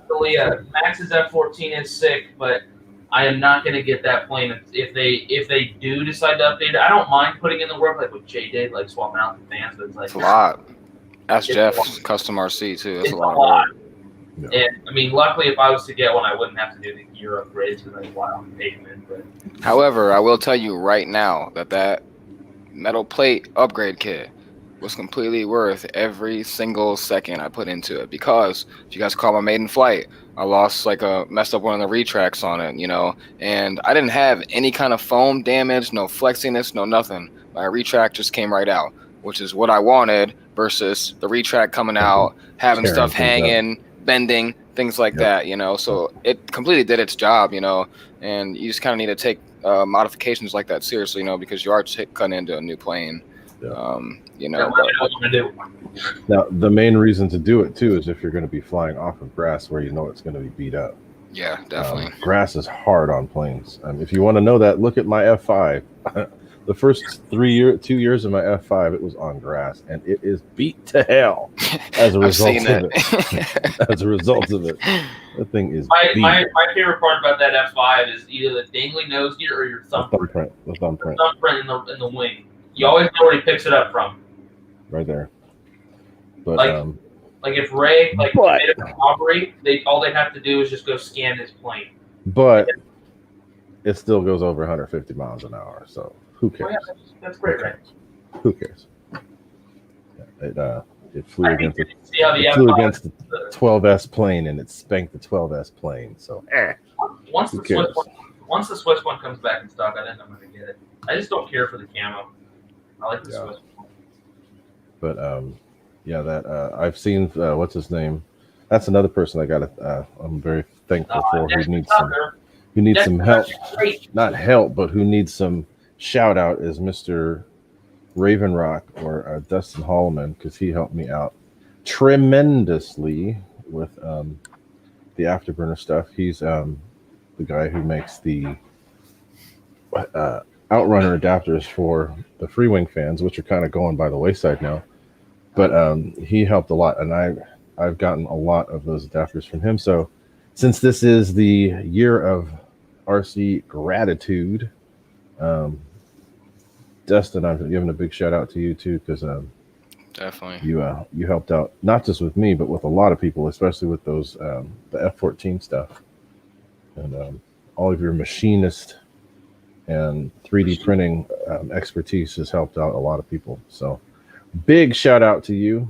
[SPEAKER 2] Max's F14 is sick, but I am not going to get that plane if they do decide to update it. I don't mind putting in the work like what Jay did, like swapping out the fans, but it's like
[SPEAKER 3] It's a lot. That's Jeff's custom RC too. That's
[SPEAKER 2] it's
[SPEAKER 3] a lot of work.
[SPEAKER 1] Yeah.
[SPEAKER 2] And I mean, luckily, if I was to get one, I wouldn't have to do the gear upgrades because I fly on pavement. But
[SPEAKER 3] However, I will tell you right now that metal plate upgrade kit was completely worth every single second I put into it, because if you guys call my maiden flight, I lost messed up one of the retracts on it, and I didn't have any kind of foam damage, no flexiness, no nothing. My retract just came right out, which is what I wanted, versus the retract coming out, having
[SPEAKER 1] Tearing
[SPEAKER 3] stuff
[SPEAKER 1] things
[SPEAKER 3] hanging, bending, things like that, so it completely did its job, and you just kind of need to take modifications like that seriously, because you are cutting into a new plane.
[SPEAKER 1] Now, the main reason to do it too is if you're going to be flying off of grass where you know it's going to be beat up.
[SPEAKER 3] Yeah, definitely.
[SPEAKER 1] Grass is hard on planes. If you want to know that, look at my F5. The first 2 years of my F5, it was on grass, and it is beat to hell as a result of it. As a result of it, that thing is beat.
[SPEAKER 2] My favorite part about that F5 is either the dangly nose gear or your thumbprint.
[SPEAKER 1] The thumbprint.
[SPEAKER 2] The thumbprint in the wing. You always know where he picks it up from.
[SPEAKER 1] Right there. But
[SPEAKER 2] like if Ray made a robbery, all they have to do is just go scan his plane.
[SPEAKER 1] But it still goes over 150 miles an hour, so who cares?
[SPEAKER 2] Oh, yeah, that's great, right?
[SPEAKER 1] Who cares? It flew against the 12S plane, and it spanked the 12S plane. So
[SPEAKER 2] once the Swiss one comes back in stock, I think I'm going to get it. I just don't care for the camo. I like the Swiss one. But
[SPEAKER 1] I've seen what's his name. That's another person I got. I'm very thankful for. Who needs some help? Not help, but who needs some shout out is Mr. Raven Rock or Dustin Holloman, because he helped me out tremendously with the Afterburner stuff. He's the guy who makes the Outrunner adapters for the Free Wing fans, which are kind of going by the wayside now. But he helped a lot, and I've gotten a lot of those adapters from him. So since this is the year of RC gratitude, Dustin, I'm giving a big shout out to you too, because
[SPEAKER 3] definitely
[SPEAKER 1] you helped out not just with me, but with a lot of people, especially with those the F-14 stuff, and all of your machinist and 3D printing expertise has helped out a lot of people. So big shout out to you.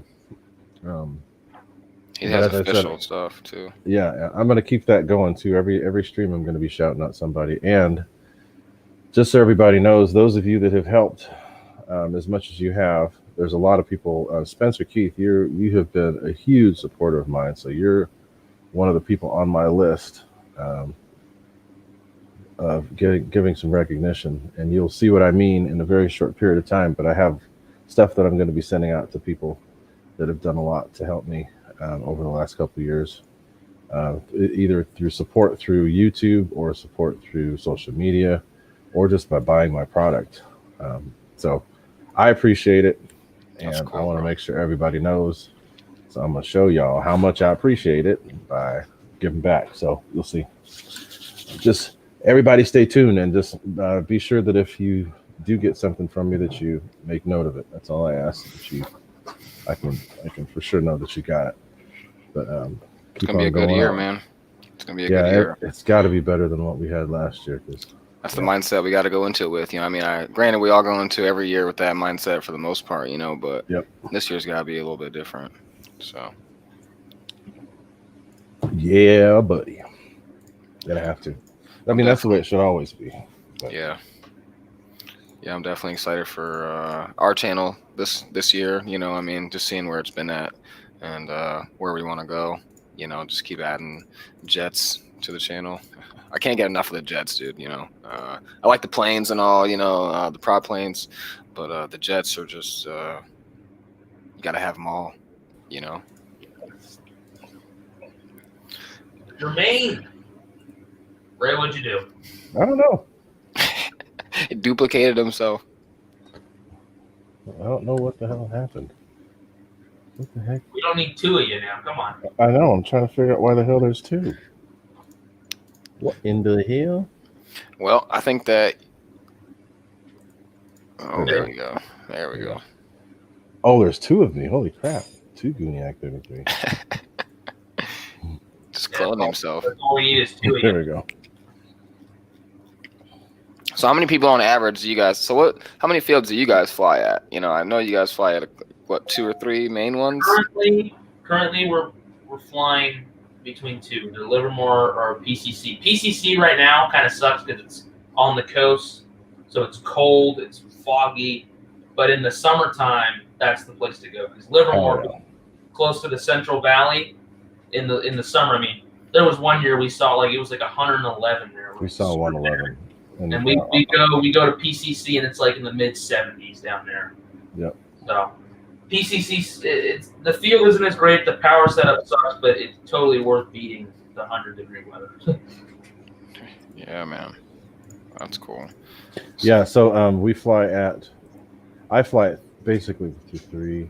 [SPEAKER 3] He has official stuff too.
[SPEAKER 1] Yeah, I'm going to keep that going too. Every stream I'm going to be shouting out somebody. And just so everybody knows, those of you that have helped as much as you have, there's a lot of people. Spencer Keith, you have been a huge supporter of mine. So you're one of the people on my list of giving some recognition. And you'll see what I mean in a very short period of time. But I have stuff that I'm going to be sending out to people that have done a lot to help me over the last couple of years, either through support through YouTube or support through social media, or just by buying my product. So I appreciate it, and cool, I want to make sure everybody knows. So I'm going to show y'all how much I appreciate it by giving back. So you'll see. Just everybody stay tuned, and just be sure that if you do get something from me, that you make note of it. That's all I ask. I can for sure know that you got it. But
[SPEAKER 3] it's gonna be a good year, man. It's gonna be a good year.
[SPEAKER 1] It's got to be better than what we had last year.
[SPEAKER 3] That's the mindset we got to go into it with. Granted, we all go into every year with that mindset for the most part, but this year's got to be a little bit different. So,
[SPEAKER 1] yeah, buddy, gonna have to. I mean, that's the way it should always be. But.
[SPEAKER 3] Yeah, I'm definitely excited for our channel this year. Just seeing where it's been at and where we want to go. Just keep adding jets to the channel. I can't get enough of the jets, dude. I like the planes and all, the prop planes, but the jets are just you gotta have them all,
[SPEAKER 2] Jermaine, Ray, what'd you do?
[SPEAKER 1] I don't know.
[SPEAKER 3] It duplicated himself.
[SPEAKER 1] I don't know what the hell happened. What the heck?
[SPEAKER 2] We don't need two of you now. Come on.
[SPEAKER 1] I know. I'm trying to figure out why the hell there's two. What in the hell?
[SPEAKER 3] Well, I think that. Oh, there we go. There we go.
[SPEAKER 1] Oh, there's two of me. Holy crap. 2 Gooniac 33.
[SPEAKER 3] Just cloning himself.
[SPEAKER 2] All we need is 2 of
[SPEAKER 1] There we go.
[SPEAKER 3] So how many people on average do you guys? So how many fields do you guys fly at? You know, I know you guys fly at 2 or 3 main ones.
[SPEAKER 2] Currently, we're flying between 2, the Livermore or PCC. PCC right now kind of sucks because it's on the coast, so it's cold, it's foggy. But in the summertime, that's the place to go because Livermore, close to the Central Valley, in the summer. I mean, there was one year we saw it was like 111 there.
[SPEAKER 1] We saw 111.
[SPEAKER 2] And we go to PCC and it's like in the mid 70s down there.
[SPEAKER 1] Yep.
[SPEAKER 2] So PCC, the field isn't as great. The power setup sucks, but it's totally worth beating the 100-degree weather.
[SPEAKER 3] Yeah, man, that's cool.
[SPEAKER 1] Yeah. So I fly at basically 3,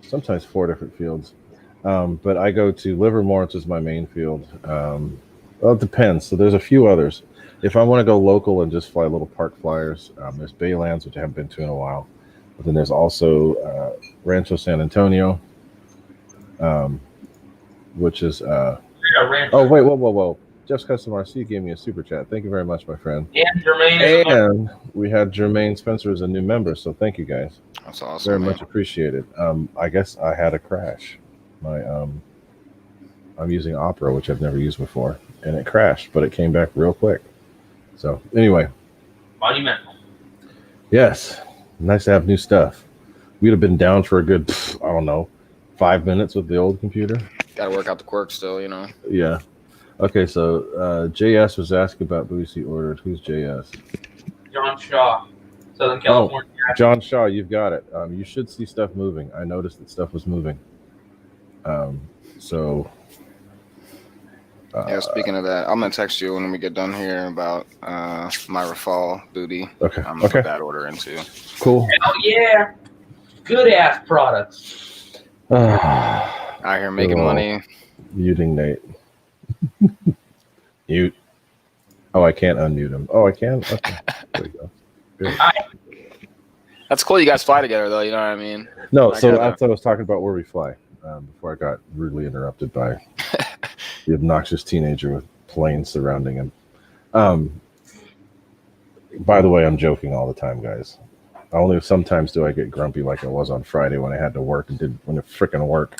[SPEAKER 1] sometimes 4 different fields. But I go to Livermore, which is my main field. Well, it depends. So there's a few others. If I want to go local and just fly little park flyers, there's Baylands, which I haven't been to in a while. But then there's also Rancho San Antonio, which is. Oh, wait, whoa. Jeff's Custom RC gave me a super chat. Thank you very much, my friend.
[SPEAKER 2] And Jermaine.
[SPEAKER 1] And we had Jermaine Spencer as a new member, so thank you guys.
[SPEAKER 3] That's awesome.
[SPEAKER 1] Very much appreciated. I guess I had a crash. I'm using Opera, which I've never used before, and it crashed, but it came back real quick. So anyway,
[SPEAKER 2] monumental.
[SPEAKER 1] Yes, nice to have new stuff. We'd have been down for a good, 5 minutes with the old computer.
[SPEAKER 3] Got to work out the quirks still, you know.
[SPEAKER 1] Yeah. Okay, so JS was asking about booties he ordered. Who's JS?
[SPEAKER 2] John Shaw, Southern California.
[SPEAKER 1] Oh, John Shaw, you've got it. You should see stuff moving. I noticed that stuff was moving.
[SPEAKER 3] Speaking of that, I'm gonna text you when we get done here about my Rafale booty.
[SPEAKER 1] Okay.
[SPEAKER 3] I'm gonna put that order into.
[SPEAKER 1] Cool.
[SPEAKER 2] Hell yeah, good ass products.
[SPEAKER 3] Out here making money.
[SPEAKER 1] Muting Nate. Mute. Oh, I can't unmute him. Oh, I can. Okay. There we go. Good.
[SPEAKER 3] That's cool. You guys fly together, though. You know what I mean?
[SPEAKER 1] No. So that's what I was talking about where we fly. Before I got rudely interrupted by the obnoxious teenager with planes surrounding him. By the way, I'm joking all the time, guys. Only sometimes do I get grumpy like I was on Friday when I had to work and did when it freaking work.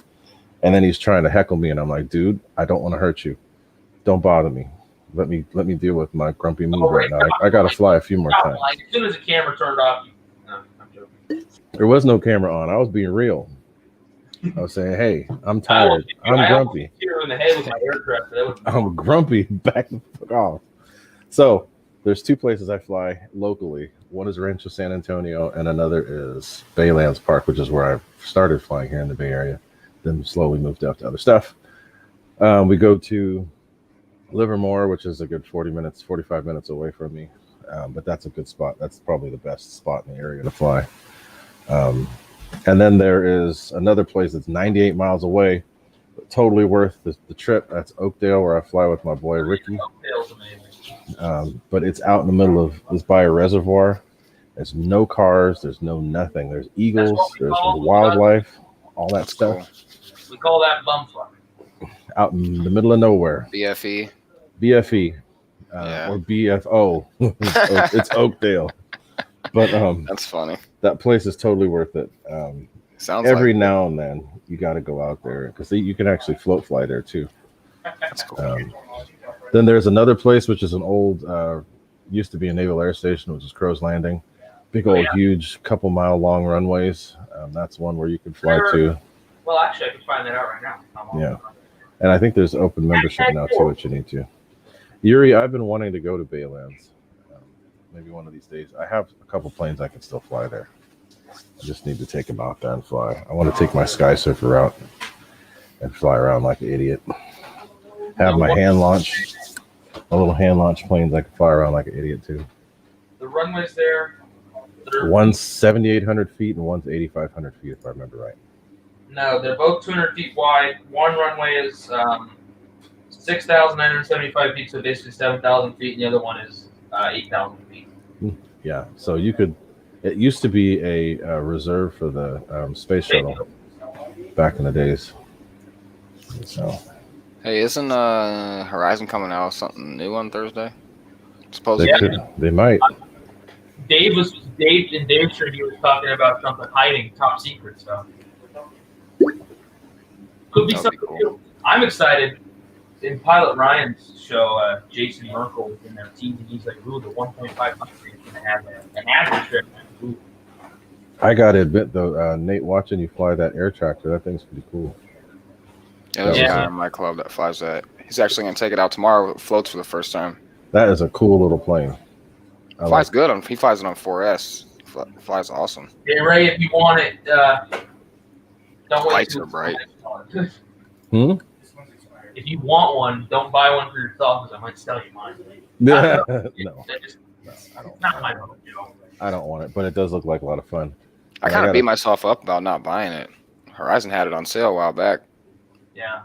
[SPEAKER 1] And then he's trying to heckle me, and I'm like, dude, I don't want to hurt you. Don't bother me. Let me deal with my grumpy mood right now. I got to fly a few more times.
[SPEAKER 2] As soon as the camera turned off, no, I'm joking.
[SPEAKER 1] There was no camera on. I was being real. I was saying, hey, I'm tired. I'm grumpy.
[SPEAKER 2] In the head with my aircraft.
[SPEAKER 1] I'm grumpy. Back the fuck off. So there's 2 places I fly locally. One is Rancho San Antonio, and another is Baylands Park, which is where I started flying here in the Bay Area. Then slowly moved up to other stuff. We go to Livermore, which is a good 45 minutes away from me. But that's a good spot. That's probably the best spot in the area to fly. And then there is another place that's 98 miles away, but totally worth the trip. That's Oakdale, where I fly with my boy Ricky.
[SPEAKER 2] Oakdale's amazing.
[SPEAKER 1] But it's out in the middle of, it's by a reservoir. There's no cars. There's no nothing. There's eagles. There's wildlife, all that stuff.
[SPEAKER 2] Cool. We call that bumfuck.
[SPEAKER 1] Out in the middle of nowhere.
[SPEAKER 3] BFE.
[SPEAKER 1] Or BFO. It's Oakdale. But
[SPEAKER 3] that's funny.
[SPEAKER 1] That place is totally worth it.
[SPEAKER 3] Sounds
[SPEAKER 1] every now and then you got to go out there because you can actually float fly there too.
[SPEAKER 3] That's cool.
[SPEAKER 1] Then there's another place which is an old, used to be a naval air station, which is Crow's Landing. Big old, huge, couple mile long runways. That's one where you can fly to.
[SPEAKER 2] Well, actually, I can find that out right now.
[SPEAKER 1] Yeah, and I think there's open membership now too, which you need to. Yuri, I've been wanting to go to Baylands. Maybe one of these days. I have a couple planes I can still fly there. I just need to take them out there and fly. I want to take my Sky Surfer out and fly around like an idiot. Have my hand launch, my little hand launch planes. I can fly around like an idiot too.
[SPEAKER 2] The runways there.
[SPEAKER 1] One's 7,800 feet and one's 8,500 feet, if I remember right.
[SPEAKER 2] No, they're both 200 feet wide. One runway is 6,975 feet, so basically 7,000 feet, and the other one is 8,000 feet.
[SPEAKER 1] Yeah, so you could. It used to be a reserve for the space shuttle back in the days. So.
[SPEAKER 3] Hey, isn't Horizon coming out with something new on Thursday?
[SPEAKER 1] They might.
[SPEAKER 2] Dave sure he was talking about something hiding top secret stuff. Could be something cool. I'm excited. In Pilot Ryan's show, Jason Merkel was in there teasing. He's like, "Ooh, the 1.5 upgrade is going to have an average."
[SPEAKER 1] I gotta admit though, Nate, watching you fly that air tractor, that thing's pretty cool.
[SPEAKER 3] Yeah, there's a guy in my club that flies that. He's actually going to take it out tomorrow. It floats for the first time.
[SPEAKER 1] That is a cool little plane.
[SPEAKER 3] Flies good. He flies it on 4S. Flies awesome.
[SPEAKER 2] Hey, Ray, if you want it, don't wait.
[SPEAKER 3] Lights are bright.
[SPEAKER 2] If you want one, don't buy one for yourself because I might sell you mine.
[SPEAKER 1] No, I don't want it, but it does look like a lot of fun.
[SPEAKER 3] I kind of beat myself up about not buying it. Horizon had it on sale a while back.
[SPEAKER 2] Yeah.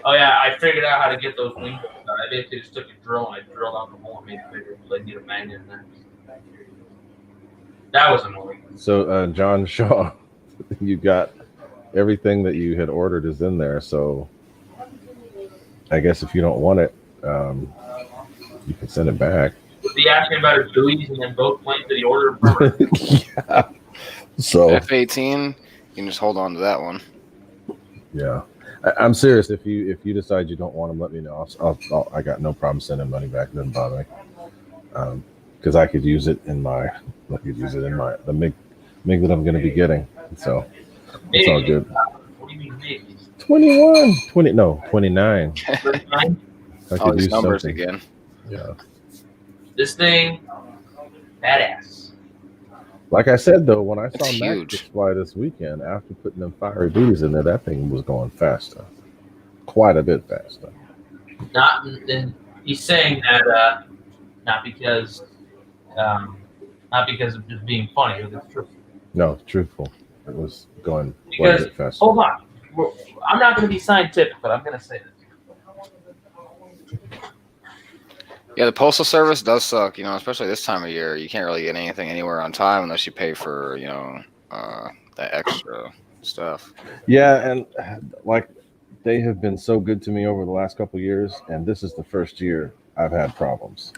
[SPEAKER 2] Oh yeah, I figured out how to get those wings. I basically just took a drill and I drilled out the hole and made it bigger so I need a magnet in there. That was annoying.
[SPEAKER 1] So John Shaw, you got everything that you had ordered is in there. So I guess if you don't want it, you can send it back.
[SPEAKER 2] Was he asking about his buoys and then both planes that he ordered?
[SPEAKER 1] Yeah. So
[SPEAKER 3] F-18, you can just hold on to that one.
[SPEAKER 1] Yeah. I'm serious. If you decide you don't want them, let me know. I got no problem sending money back. It doesn't bother me. Because I could use it in the MiG that I'm going to be getting. So it's all good.
[SPEAKER 2] What do you mean MiG?
[SPEAKER 1] 29.
[SPEAKER 2] 39?
[SPEAKER 3] I could use numbers something. Again.
[SPEAKER 1] Yeah.
[SPEAKER 2] This thing, badass.
[SPEAKER 1] Like I said, though, when I saw Max just fly this weekend, after putting them Firey Booties in there, that thing was going faster. Quite a bit faster. He's saying that not because of just being funny, but it's truthful. No, it's truthful. It was going quite a bit faster.
[SPEAKER 2] Hold on. I'm not going to be scientific, but I'm going to say this.
[SPEAKER 3] Yeah, the Postal Service does suck, especially this time of year. You can't really get anything anywhere on time unless you pay for, that extra stuff.
[SPEAKER 1] Yeah, and like they have been so good to me over the last couple of years, and this is the first year I've had problems.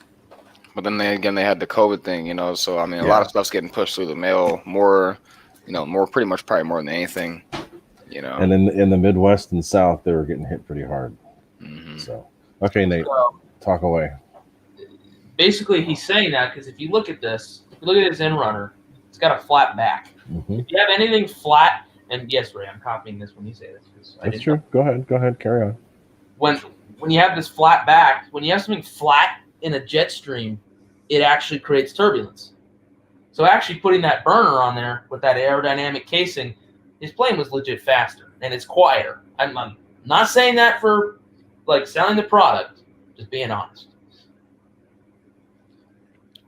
[SPEAKER 3] But then they had the COVID thing, so I mean, a lot of stuff's getting pushed through the mail more, pretty much probably more than anything,
[SPEAKER 1] And in the Midwest and South, they were getting hit pretty hard. Mm-hmm. So, okay, Nate, talk away.
[SPEAKER 2] Basically, he's saying that because if you look at this, if you look at his end runner, it's got a flat back. Mm-hmm. If you have anything flat, and yes, Ray, I'm copying this when you say this.
[SPEAKER 1] That's true. Go ahead, carry on.
[SPEAKER 2] When you have this flat back, when you have something flat in a jet stream, it actually creates turbulence. So actually putting that burner on there with that aerodynamic casing, his plane was legit faster and it's quieter. I'm not saying that for like selling the product, just being honest.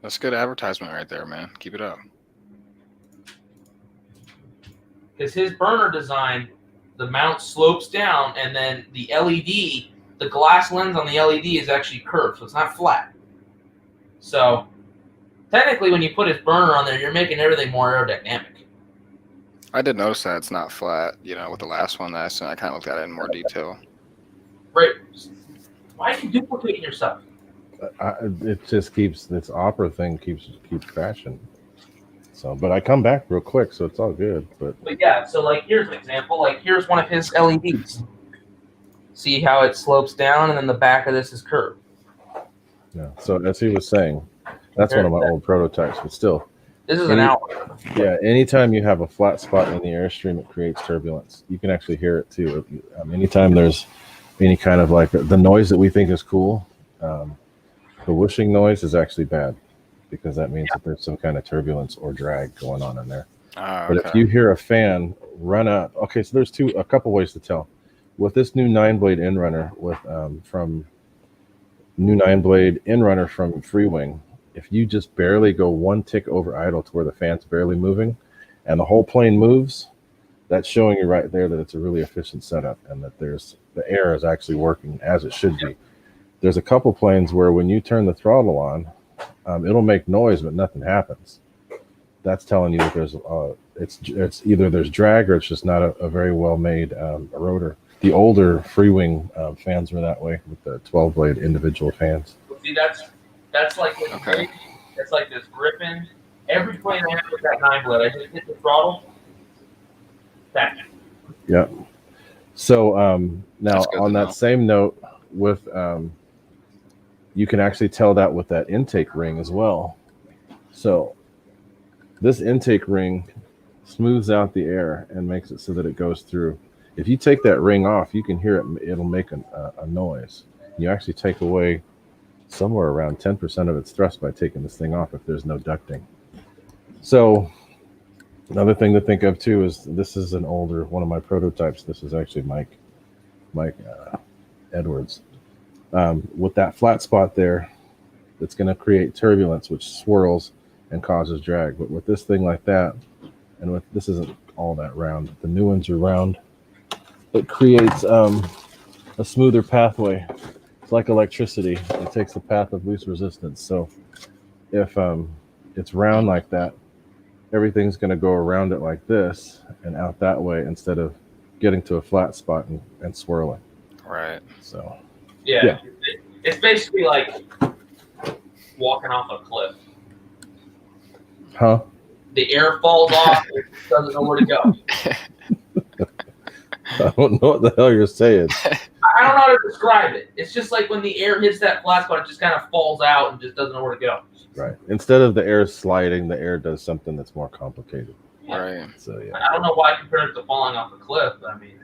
[SPEAKER 3] That's good advertisement right there, man. Keep it up.
[SPEAKER 2] Because his burner design, the mount slopes down, and then the LED, the glass lens on the LED is actually curved, so it's not flat. So technically, when you put his burner on there, you're making everything more aerodynamic.
[SPEAKER 3] I did notice that it's not flat, with the last one that I kind of looked at it in more detail.
[SPEAKER 2] Right. Why are you duplicating yourself?
[SPEAKER 1] It just keeps this opera thing keeps crashing. So, but I come back real quick, so it's all good. But
[SPEAKER 2] yeah, so like here's an example. Like here's one of his LEDs. See how it slopes down, and then the back of this is curved.
[SPEAKER 1] Yeah. So as he was saying, that's one of my old prototypes, but still.
[SPEAKER 2] This is an hour.
[SPEAKER 1] Yeah. Anytime you have a flat spot in the airstream, it creates turbulence. You can actually hear it too. Anytime there's any kind of like the noise that we think is cool. The whooshing noise is actually bad because that means that there's some kind of turbulence or drag going on in there. But if you hear a fan run out, okay, so there's a couple ways to tell. With this new 9-blade inrunner from new 9-blade inrunner from Freewing, if you just barely go one tick over idle to where the fan's barely moving and the whole plane moves, that's showing you right there that it's a really efficient setup and that there's the air is actually working as it should be. There's a couple planes where when you turn the throttle on, it'll make noise, but nothing happens. That's telling you that there's it's either there's drag or it's just not a very well made rotor. The older free wing fans were that way with the 12 blade individual fans.
[SPEAKER 2] See, that's like it's like this Griffin. Every plane I have with that 9 blade, I just hit the throttle. That.
[SPEAKER 1] Yeah. So now on that same note, with you can actually tell that with that intake ring as well. So this intake ring smooths out the air and makes it so that it goes through. If you take that ring off, you can hear it. It'll make a noise. You actually take away somewhere around 10% of its thrust by taking this thing off if there's no ducting. So another thing to think of too is this is an older one of my prototypes. This is actually Mike Edwards. With that flat spot there, it's going to create turbulence, which swirls and causes drag. But with this thing like that, and with this isn't all that round, the new ones are round, it creates a smoother pathway. It's like electricity. It takes the path of least resistance. So if it's round like that, everything's going to go around it like this and out that way instead of getting to a flat spot and swirling.
[SPEAKER 3] Right.
[SPEAKER 1] So
[SPEAKER 2] yeah. It's basically like walking off a cliff.
[SPEAKER 1] Huh?
[SPEAKER 2] The air falls off, it doesn't know where to go.
[SPEAKER 1] I don't know what the hell you're saying.
[SPEAKER 2] I don't know how to describe it. It's just like when the air hits that flat spot, it just kind of falls out and just doesn't know where to go.
[SPEAKER 1] Right. Instead of the air sliding, the air does something that's more complicated.
[SPEAKER 2] Yeah.
[SPEAKER 3] Right.
[SPEAKER 1] So yeah.
[SPEAKER 2] I don't know why I compare it to falling off a cliff. I mean,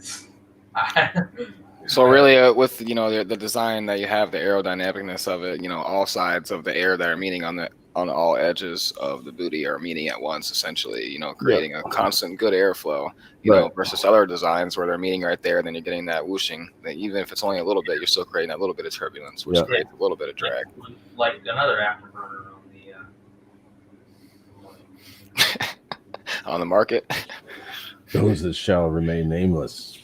[SPEAKER 3] So really, with the design that you have, the aerodynamicness of it, all sides of the air that are meeting on all edges of the booty are meeting at once, essentially. Creating a constant good airflow. Versus other designs where they're meeting right there, and then you're getting that whooshing. That even if it's only a little bit, you're still creating that little bit of turbulence, which creates a little bit of drag.
[SPEAKER 2] Like another afterburner on
[SPEAKER 3] on the market.
[SPEAKER 1] Those that shall remain nameless.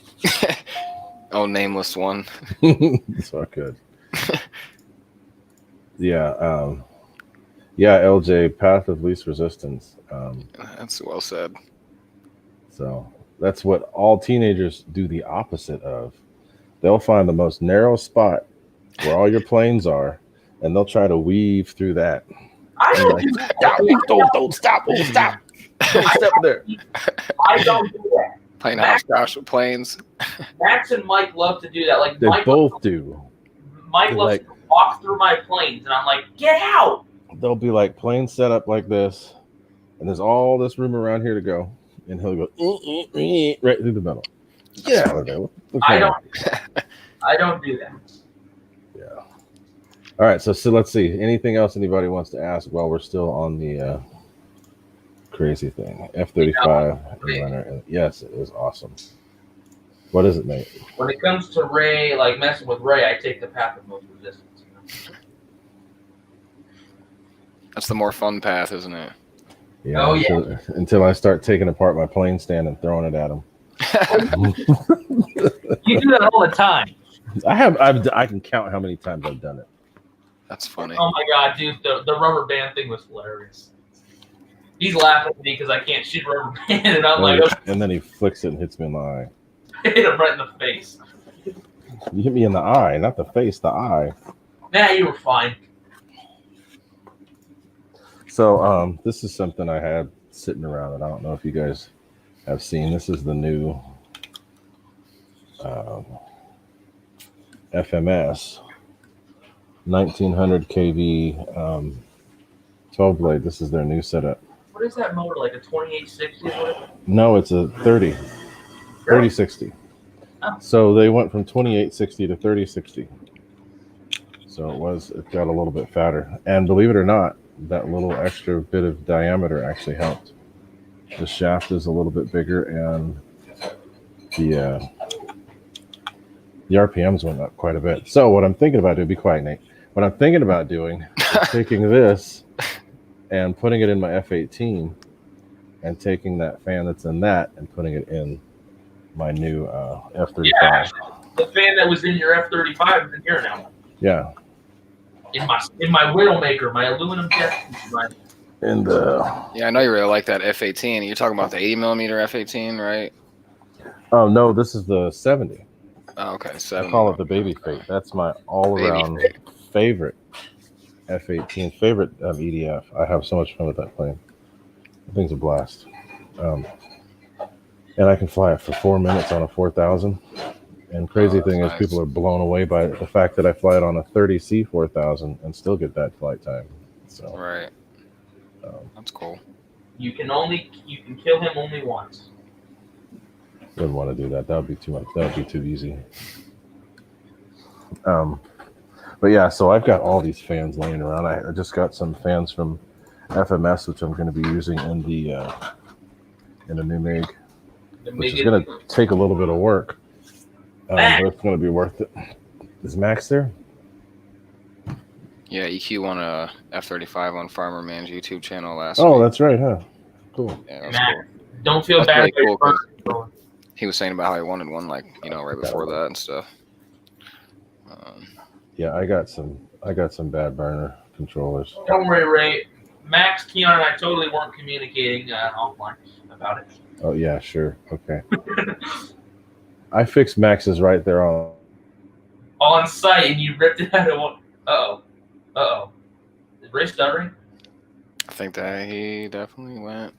[SPEAKER 3] Oh, nameless one.
[SPEAKER 1] It's not good. Yeah. Yeah, LJ, path of least resistance.
[SPEAKER 3] That's well said.
[SPEAKER 1] So that's what all teenagers do the opposite of. They'll find the most narrow spot where all your planes are, and they'll try to weave through that.
[SPEAKER 2] I don't do that.
[SPEAKER 1] Don't stop. Don't stop there.
[SPEAKER 2] I don't do that.
[SPEAKER 3] Playing hopscotch with planes.
[SPEAKER 2] Max and Mike love to do that. Like
[SPEAKER 1] They
[SPEAKER 2] Mike
[SPEAKER 1] both do.
[SPEAKER 2] Mike loves to walk through my planes, and I'm like, get out.
[SPEAKER 1] They'll be like planes set up like this, and there's all this room around here to go, and he'll go right through the middle. Yeah,
[SPEAKER 2] I don't do that.
[SPEAKER 1] Yeah. All right, so let's see. Anything else anybody wants to ask while we're still on the crazy thing? F-35. Yes, it is awesome. What is it, Nate?
[SPEAKER 2] When it comes to Ray, like messing with Ray, I take the path of most resistance.
[SPEAKER 3] That's the more fun path, isn't it?
[SPEAKER 1] Yeah. Oh, yeah. Until I start taking apart my plane stand and throwing it at them.
[SPEAKER 2] You do that all the time.
[SPEAKER 1] I can count how many times I've done it.
[SPEAKER 3] That's funny.
[SPEAKER 2] Oh my god, dude, the rubber band thing was hilarious. He's laughing at me because I can't shoot rubber band, and I'm like, okay.
[SPEAKER 1] And then he flicks it and hits me in the eye.
[SPEAKER 2] Hit him right in the face.
[SPEAKER 1] You hit me in the eye, not the face, the eye.
[SPEAKER 2] Nah, you were fine.
[SPEAKER 1] So this is something I had sitting around that I don't know if you guys have seen. This is the new FMS 1900 kV 12 blade. This is their new setup.
[SPEAKER 2] What is that motor, like a 2860?
[SPEAKER 1] No, it's a 3060.
[SPEAKER 2] Oh.
[SPEAKER 1] So they went from 2860 to 3060. So it got a little bit fatter. And believe it or not, that little extra bit of diameter actually helped. The shaft is a little bit bigger, and the RPMs went up quite a bit. So what I'm thinking about doing, be quiet, Nate. What I'm thinking about doing is taking this and putting it in my F-18 and taking that fan that's in that and putting it in my new F-35.
[SPEAKER 2] The fan that was in your F-35 is in here now.
[SPEAKER 1] Yeah.
[SPEAKER 2] In my Widowmaker, my aluminum jet.
[SPEAKER 1] And
[SPEAKER 3] yeah, I know you really like that F-18. You're talking about the 80 millimeter F-18, right?
[SPEAKER 1] oh no, this is the 70.
[SPEAKER 3] Oh, okay, 70.
[SPEAKER 1] I call it the Baby Fate. That's my all-around favorite F-18, favorite EDF. I have so much fun with that plane. The thing's a blast. And I can fly it for 4 minutes on a 4000. And crazy thing is, people are blown away by the fact that I fly it on a 30C 4000 and still get that flight time. So
[SPEAKER 3] right, that's cool.
[SPEAKER 2] You can kill him only once.
[SPEAKER 1] Wouldn't want to do that. That would be too much. That would be too easy. But yeah, so I've got all these fans laying around. I just got some fans from FMS, which I'm going to be using in the new MiG, which is going to take a little bit of work. But it's going to be worth it. Is Max there?
[SPEAKER 3] Yeah, EQ on a F-35 on Farmer Man's YouTube channel last
[SPEAKER 1] week.
[SPEAKER 3] Oh,
[SPEAKER 1] that's right, huh? Cool.
[SPEAKER 3] Yeah, that's cool.
[SPEAKER 2] Don't feel bad.
[SPEAKER 3] Really cool, he was saying about how he wanted one, like, right before that and stuff.
[SPEAKER 1] Yeah, I got some bad burner controllers.
[SPEAKER 2] Don't worry, Ray. Max, Keon, and I totally weren't communicating offline about it.
[SPEAKER 1] Oh yeah, sure. Okay. I fixed Max's right there
[SPEAKER 2] on site, and you ripped it out of one. Uh-oh. Is Ray stuttering?
[SPEAKER 3] I think that he definitely went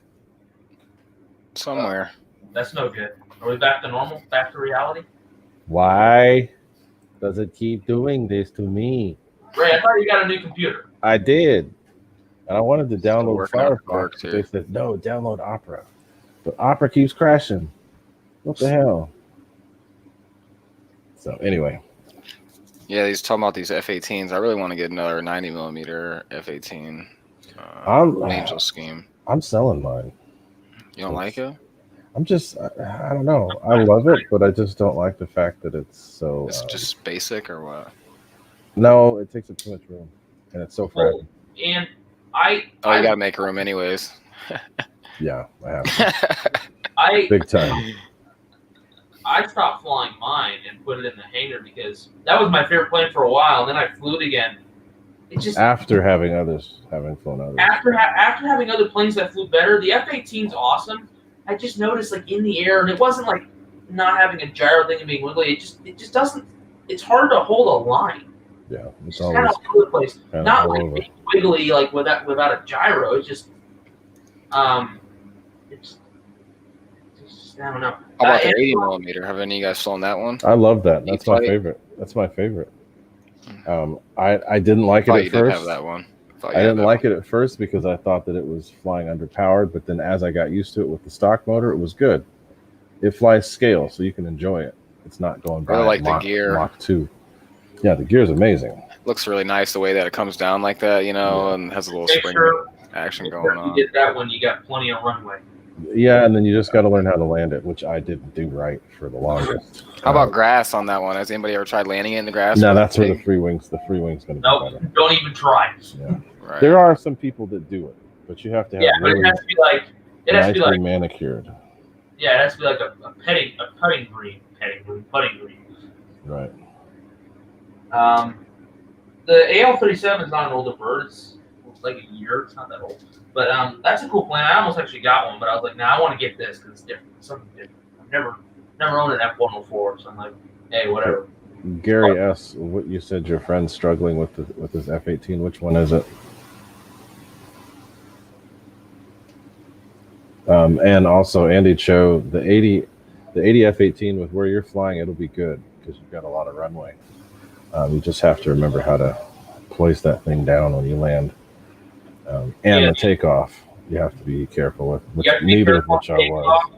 [SPEAKER 3] somewhere.
[SPEAKER 2] That's no good. Are we back to normal? Back to reality?
[SPEAKER 1] Why does it keep doing this to me?
[SPEAKER 2] Ray, I thought you got a new computer.
[SPEAKER 1] I did. And I wanted to download Firefox.
[SPEAKER 3] Too.
[SPEAKER 1] They said, no, download Opera. But Opera keeps crashing. What the hell? So anyway.
[SPEAKER 3] Yeah, he's talking about these F-18s. I really want to get another 90 millimeter F-18 Angel scheme.
[SPEAKER 1] I'm selling mine.
[SPEAKER 3] You don't like it?
[SPEAKER 1] I don't know. I love it, but I just don't like the fact that it's so...
[SPEAKER 3] It's just basic or what?
[SPEAKER 1] No, it takes up too much room. And it's so fragile.
[SPEAKER 2] And
[SPEAKER 3] you got to make room anyways.
[SPEAKER 1] Yeah, I have.
[SPEAKER 2] I
[SPEAKER 1] Big time.
[SPEAKER 2] I stopped flying mine and put it in the hangar because that was my favorite plane for a while, and then I flew it again. It just
[SPEAKER 1] having flown others.
[SPEAKER 2] After having other planes that flew better, the F-18's awesome. I just noticed, like, in the air, and it wasn't like not having a gyro thing and being wiggly. It just doesn't. It's hard to hold a line.
[SPEAKER 1] Yeah, it's
[SPEAKER 2] kind of all over the place. Not like being wiggly, like without a gyro. It's just, it's just I don't know.
[SPEAKER 3] How about the 80 millimeter? Have any of you guys flown that one?
[SPEAKER 1] I love that. That's my favorite. That's my favorite. I didn't like it at first.
[SPEAKER 3] Have that one.
[SPEAKER 1] I didn't like it at first because I thought that it was flying underpowered, but then as I got used to it with the stock motor, it was good. It flies scale, so you can enjoy it. It's not going by
[SPEAKER 3] like the gear.
[SPEAKER 1] Mach 2. Yeah, the gear is amazing.
[SPEAKER 3] Looks really nice the way that it comes down like that, and has a little spring action going on.
[SPEAKER 2] You get that one, you got plenty of runway.
[SPEAKER 1] Yeah, and then you just got to learn how to land it, which I didn't do right for the longest.
[SPEAKER 3] How about grass on that one? Has anybody ever tried landing it in the grass?
[SPEAKER 1] No, that's where the free wing's going to be better.
[SPEAKER 2] Don't even try.
[SPEAKER 1] Yeah.
[SPEAKER 3] Right.
[SPEAKER 1] There are some people that do it, but you have to have
[SPEAKER 2] but it has to be like nicely
[SPEAKER 1] manicured.
[SPEAKER 2] Yeah, it has to be like a putting green.
[SPEAKER 1] Right.
[SPEAKER 2] The AL-37 is not an older bird. It's like a year. It's not that old. But that's a cool plane. I almost actually got one, but I was like, I want to get this because it's different. It's something different. I've never owned an F-104, so I'm like, hey, whatever.
[SPEAKER 1] Gary S., what you said your friend's struggling with his F-18. Which one is it? And also, Andy Cho, the 80 F-18 with where you're flying, it'll be good because you've got a lot of runway. You just have to remember how to place that thing down when you land. The takeoff, you have to be careful with, neither of which I was.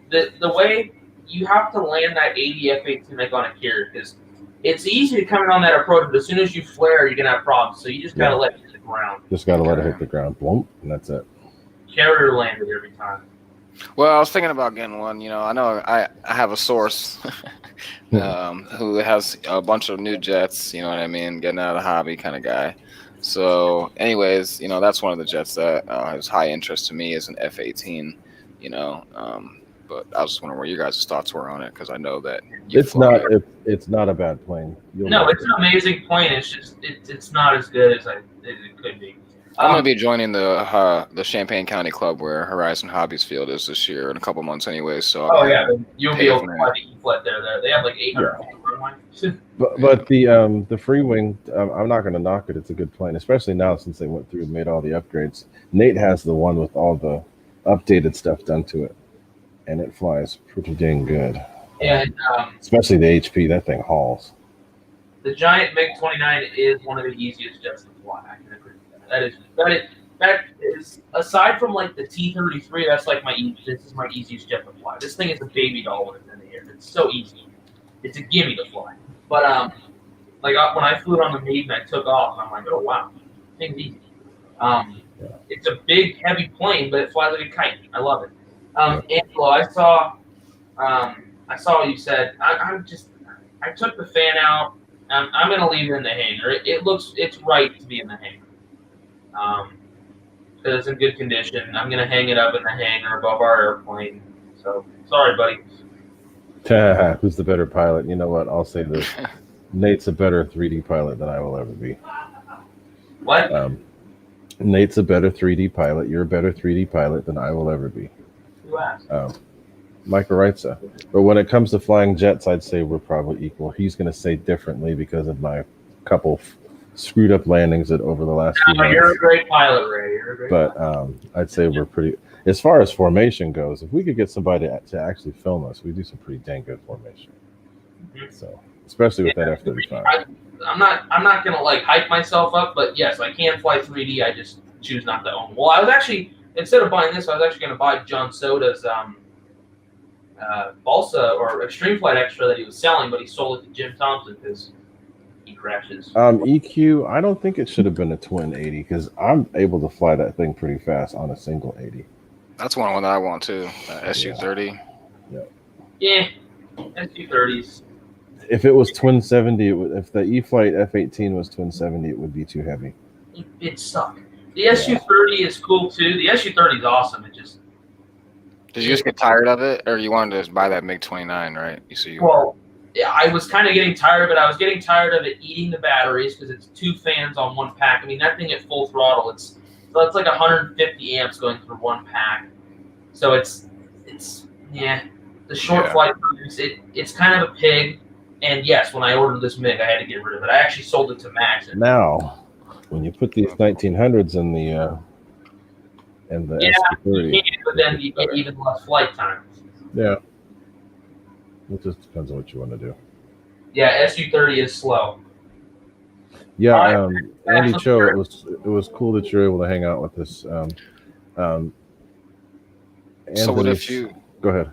[SPEAKER 2] The way you have to land that 80 F-18 like on a carrier, because it's easy to come in on that approach, but as soon as you flare, you're going to have problems. So you just got to let it hit the ground.
[SPEAKER 1] Just got to let it hit the ground. Boom, and that's it.
[SPEAKER 2] Carrier landed every time.
[SPEAKER 3] Well, I was thinking about getting one. I know I have a source who has a bunch of new jets, you know what I mean, getting out of the hobby kind of guy. So anyways, that's one of the jets that has high interest to me is an F-18, but but I was just wondering what you guys' thoughts were on it because I know that
[SPEAKER 1] it's not a bad plane.
[SPEAKER 2] No, it's an amazing plane. It's just it's not as good as it could be.
[SPEAKER 3] I'm going to be joining the Champaign County Club where Horizon Hobbies Field is this year in a couple months anyway. So
[SPEAKER 2] you'll be able to fly the E-Flat there. They have like 800 runway.
[SPEAKER 1] But the free wing, I'm not going to knock it. It's a good plane, especially now since they went through and made all the upgrades. Nate has the one with all the updated stuff done to it, and it flies pretty dang good.
[SPEAKER 2] And
[SPEAKER 1] especially the HP, that thing hauls.
[SPEAKER 2] The giant MiG-29 is one of the easiest jets to fly. I can agree with that. That is aside from like the T-33. That's like this is my easiest jet to fly. This thing is a baby doll when it's in the air. It's so easy. It's a gimme to fly. But like when I flew it on the Maiden, I took off, and I'm like, oh wow, thing's easy. It's a big, heavy plane, but it flies like a kite. I love it. Angelo, I saw what you said. I took the fan out. I'm going to leave it in the hangar. It's right to be in the hangar. Because it's in good condition. I'm going to hang it up in the hangar above our airplane. So, sorry, buddy.
[SPEAKER 1] Who's the better pilot? You know what? I'll say this. Nate's a better 3D pilot than I will ever be.
[SPEAKER 2] What?
[SPEAKER 1] Nate's a better 3D pilot. You're a better 3D pilot than I will ever be.
[SPEAKER 2] Who asked?
[SPEAKER 1] Michael Reitza. But when it comes to flying jets, I'd say we're probably equal. He's going to say differently because of my couple screwed up landings over the last few months.
[SPEAKER 2] You're a great pilot, Ray. You're a great
[SPEAKER 1] pilot. I'd say we're pretty... As far as formation goes, if we could get somebody to actually film us, we do some pretty dang good formation. Mm-hmm. So, especially with that F-35.
[SPEAKER 2] I'm not going to like hype myself up, but yes, I can fly 3D. I just choose not to own. Well, I was actually... Instead of buying this, I was actually going to buy John Soda's Balsa or Extreme Flight Extra that he was selling, but he sold it to Jim Thompson because he crashes.
[SPEAKER 1] EQ, I don't think it should have been a twin 80 because I'm able to fly that thing pretty fast on a single 80.
[SPEAKER 3] That's one that I want too. SU-30.
[SPEAKER 2] Yeah, SU-30s.
[SPEAKER 1] If it was twin 70, if the E-Flight F-18 was twin 70, it would be too heavy.
[SPEAKER 2] It'd suck. The SU-30 is cool too. The SU-30 is awesome. It just.
[SPEAKER 3] Did you just get tired of it, or you wanted to buy that MiG-29, right?
[SPEAKER 2] Well, yeah, I was kind of getting tired of it. I was getting tired of it eating the batteries because it's 2 fans on 1 pack. I mean, that thing at full throttle, it's like 150 amps going through 1 pack. So it's the short flight cruise. It's kind of a pig. And yes, when I ordered this MiG, I had to get rid of it. I actually sold it to Max.
[SPEAKER 1] Now, when you put these 1900s in the SQ-30,
[SPEAKER 2] but then you get even less flight time.
[SPEAKER 1] Yeah. It just depends on what you want to do.
[SPEAKER 2] Yeah, SU-30 is slow.
[SPEAKER 1] Yeah, Andy Cho, it was cool that you're able to hang out with us.
[SPEAKER 3] So what if you
[SPEAKER 1] go ahead?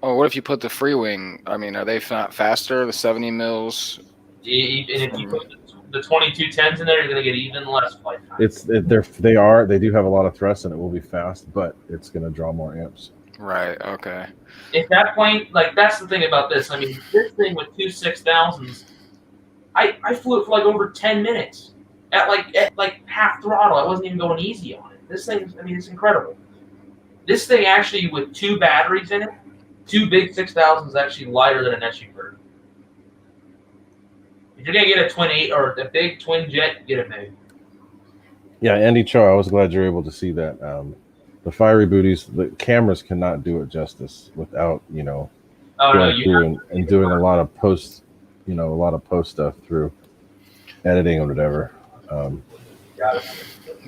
[SPEAKER 3] Oh, what if you put the free wing? I mean, are they faster? The 70 mils.
[SPEAKER 2] And if you put the 2210s in there, you're going to get even less flight time.
[SPEAKER 1] They do have a lot of thrust, and it will be fast, but it's going to draw more amps.
[SPEAKER 3] Right. Okay.
[SPEAKER 2] If that plane, like, that's the thing about this. I mean, this thing with 2 6000s, I flew it for like over 10 minutes at like half throttle. I wasn't even going easy on it. This thing, I mean, it's incredible. This thing actually, with 2 batteries in it, 2 big 6000s, is actually lighter than an SU-30. If you're gonna get a twin 8 or a big twin jet, get a MiG.
[SPEAKER 1] Yeah, Andy Cho, I was glad you're able to see that. The Firey Booties, the cameras cannot do it justice without going through and doing a lot of post stuff through editing or whatever.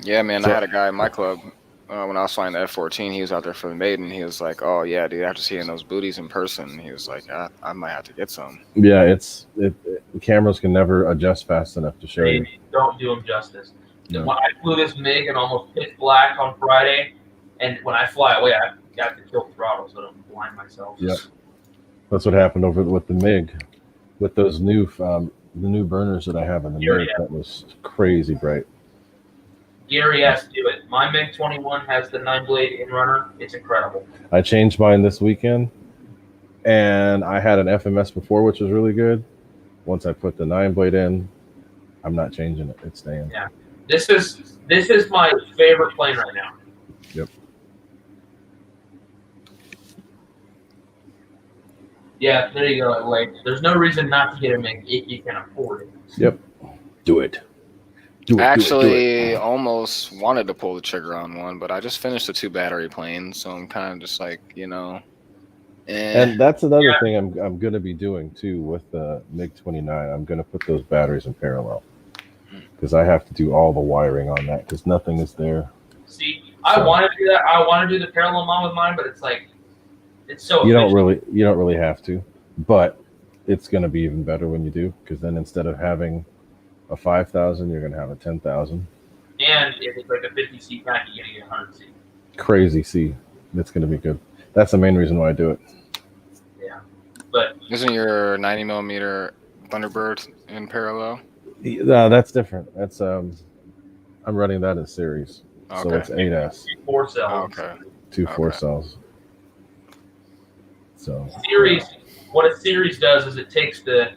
[SPEAKER 3] Yeah, man, I had a guy in my club when I was flying the F-14. He was out there for the Maiden. He was like, "Oh yeah, dude, after seeing those booties in person, he was like, I might have to get some."
[SPEAKER 1] Yeah, the cameras can never adjust fast enough to show you.
[SPEAKER 2] Don't do them justice. No. When I flew this MiG and almost pitch black on Friday, and when I fly away, I got to kill the throttle so I don't blind myself.
[SPEAKER 1] Yeah, that's what happened with the MiG, with those new the new burners that I have in the MiG. That was crazy bright.
[SPEAKER 2] Gary has to do it. My MiG-21 has the 9-blade in-runner. It's incredible.
[SPEAKER 1] I changed mine this weekend, and I had an FMS before, which was really good. Once I put the 9-blade in, I'm not changing it. It's staying.
[SPEAKER 2] Yeah, this is my favorite plane right now.
[SPEAKER 1] Yep.
[SPEAKER 2] Yeah, there you go. Like, there's no reason not to get a MiG if you can afford it.
[SPEAKER 1] Yep. Do it.
[SPEAKER 3] I actually almost wanted to pull the trigger on one, but I just finished a 2-battery plane, so I'm kind of just like,
[SPEAKER 1] And that's another thing I'm going to be doing too with the MiG-29. I'm going to put those batteries in parallel because I have to do all the wiring on that because nothing is there.
[SPEAKER 2] See, I want to do that. I want to do the parallel mount with mine, but it's like, it's so
[SPEAKER 1] you don't really have to, but it's going to be even better when you do because then instead of having a 5,000, you're going to have a 10,000.
[SPEAKER 2] And if it's like a 50C pack, you're going to get 100C.
[SPEAKER 1] Crazy C. It's going to be good. That's the main reason why I do it.
[SPEAKER 2] Yeah. But
[SPEAKER 3] isn't your 90mm Thunderbird in parallel?
[SPEAKER 1] That's different. That's I'm running that in series.
[SPEAKER 3] Okay.
[SPEAKER 1] So it's 8S.
[SPEAKER 2] 4 cells.
[SPEAKER 3] Okay.
[SPEAKER 1] 2 4 cells. So
[SPEAKER 2] series, what a series does is it takes the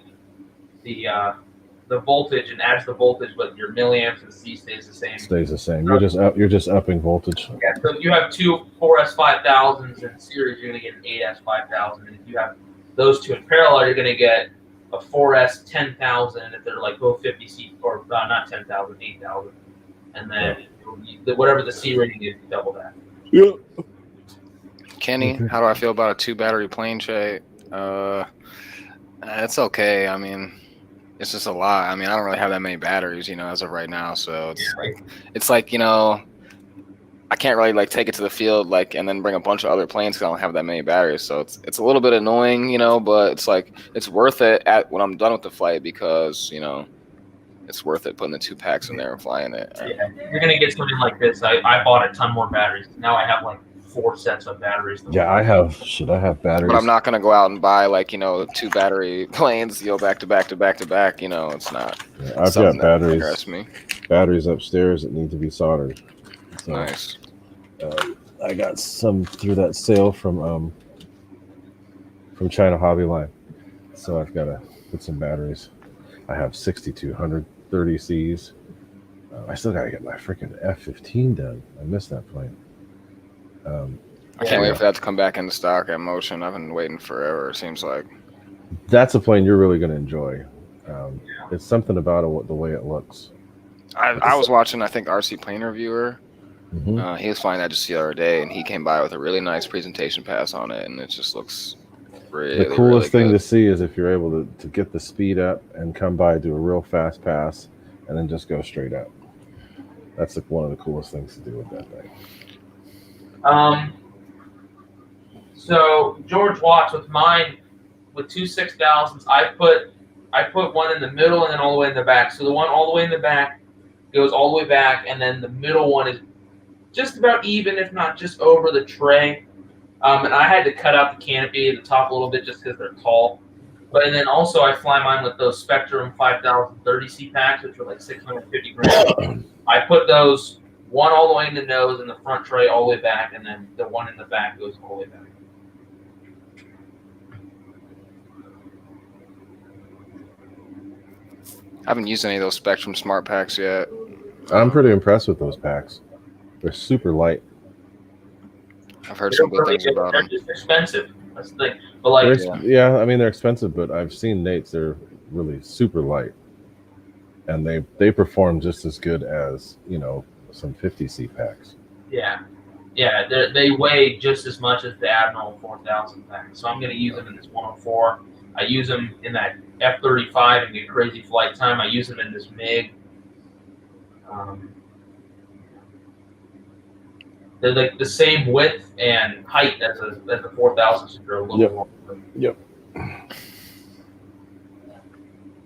[SPEAKER 2] voltage and adds the voltage, but your milliamps and C stays the same.
[SPEAKER 1] Stays the same. You're just upping voltage.
[SPEAKER 2] Yeah. So if you have 2 4S 5000s in series, you're going to get an 8S 5000, and if you have those two in parallel, you're going to get a 4S 10,000 if they're like both 50C or not 10,000, 8,000, and then whatever the C rating is, double that.
[SPEAKER 1] Yeah.
[SPEAKER 3] Kenny, how do I feel about a 2-battery plane, Shay? It's okay. I mean, it's just a lot. I mean, I don't really have that many batteries, as of right now. So it's like I can't really like take it to the field and then bring a bunch of other planes because I don't have that many batteries. So it's a little bit annoying, but it's like it's worth it when I'm done with the flight because it's worth it putting the 2 packs in there and flying it.
[SPEAKER 2] Yeah, you're gonna get something like this. I bought a ton more batteries. Now I have like 4 sets of batteries.
[SPEAKER 1] Yeah, I have batteries.
[SPEAKER 3] But I'm not gonna go out and buy 2 battery planes, back to back to back to back. It's not.
[SPEAKER 1] Yeah, I've got batteries upstairs that need to be soldered. So,
[SPEAKER 3] nice.
[SPEAKER 1] I got some through that sale from China Hobby Line. So I've got to put some batteries. I have 6,200 30Cs. I still got to get my freaking F-15 done. I missed that plane.
[SPEAKER 3] I can't wait for that to come back into stock at Motion. I've been waiting forever, it seems like.
[SPEAKER 1] That's a plane you're really going to enjoy. It's something about it, the way it looks.
[SPEAKER 3] I was watching, I think, RC Plane Reviewer.
[SPEAKER 1] Mm-hmm.
[SPEAKER 3] He was flying that just the other day, and he came by with a really nice presentation pass on it, and it just looks really,
[SPEAKER 1] the coolest
[SPEAKER 3] really
[SPEAKER 1] thing to see is if you're able to get the speed up and come by, do a real fast pass, and then just go straight up. That's one of the coolest things to do with that thing.
[SPEAKER 2] So George Watts with mine with 2 6,000s, I put one in the middle and then all the way in the back. So the one all the way in the back goes all the way back, and then the middle one is just about even, if not just over the tray. And I had to cut out the canopy at the top a little bit just because they're tall. And then also I fly mine with those Spectrum 5000 30C packs, which are like 650 grams. I put those one all the way in the nose and the front tray all the way back, and then the one in the back goes all the way back.
[SPEAKER 3] I haven't used any of those Spectrum Smart Packs yet.
[SPEAKER 1] I'm pretty impressed with those packs. They're super light.
[SPEAKER 3] I've heard some good things about them.
[SPEAKER 2] They're just expensive. That's the thing. But
[SPEAKER 1] yeah, I mean they're expensive, but I've seen Nate's. They're really super light, and they perform just as good as some 50C packs.
[SPEAKER 2] Yeah, they weigh just as much as the Admiral 4000 pack. So I'm going to use them in this 104. I use them in that F-35 and get crazy flight time. I use them in this MiG. They're like the same width and height as the 4000, so they're a little bit longer.
[SPEAKER 1] Yep.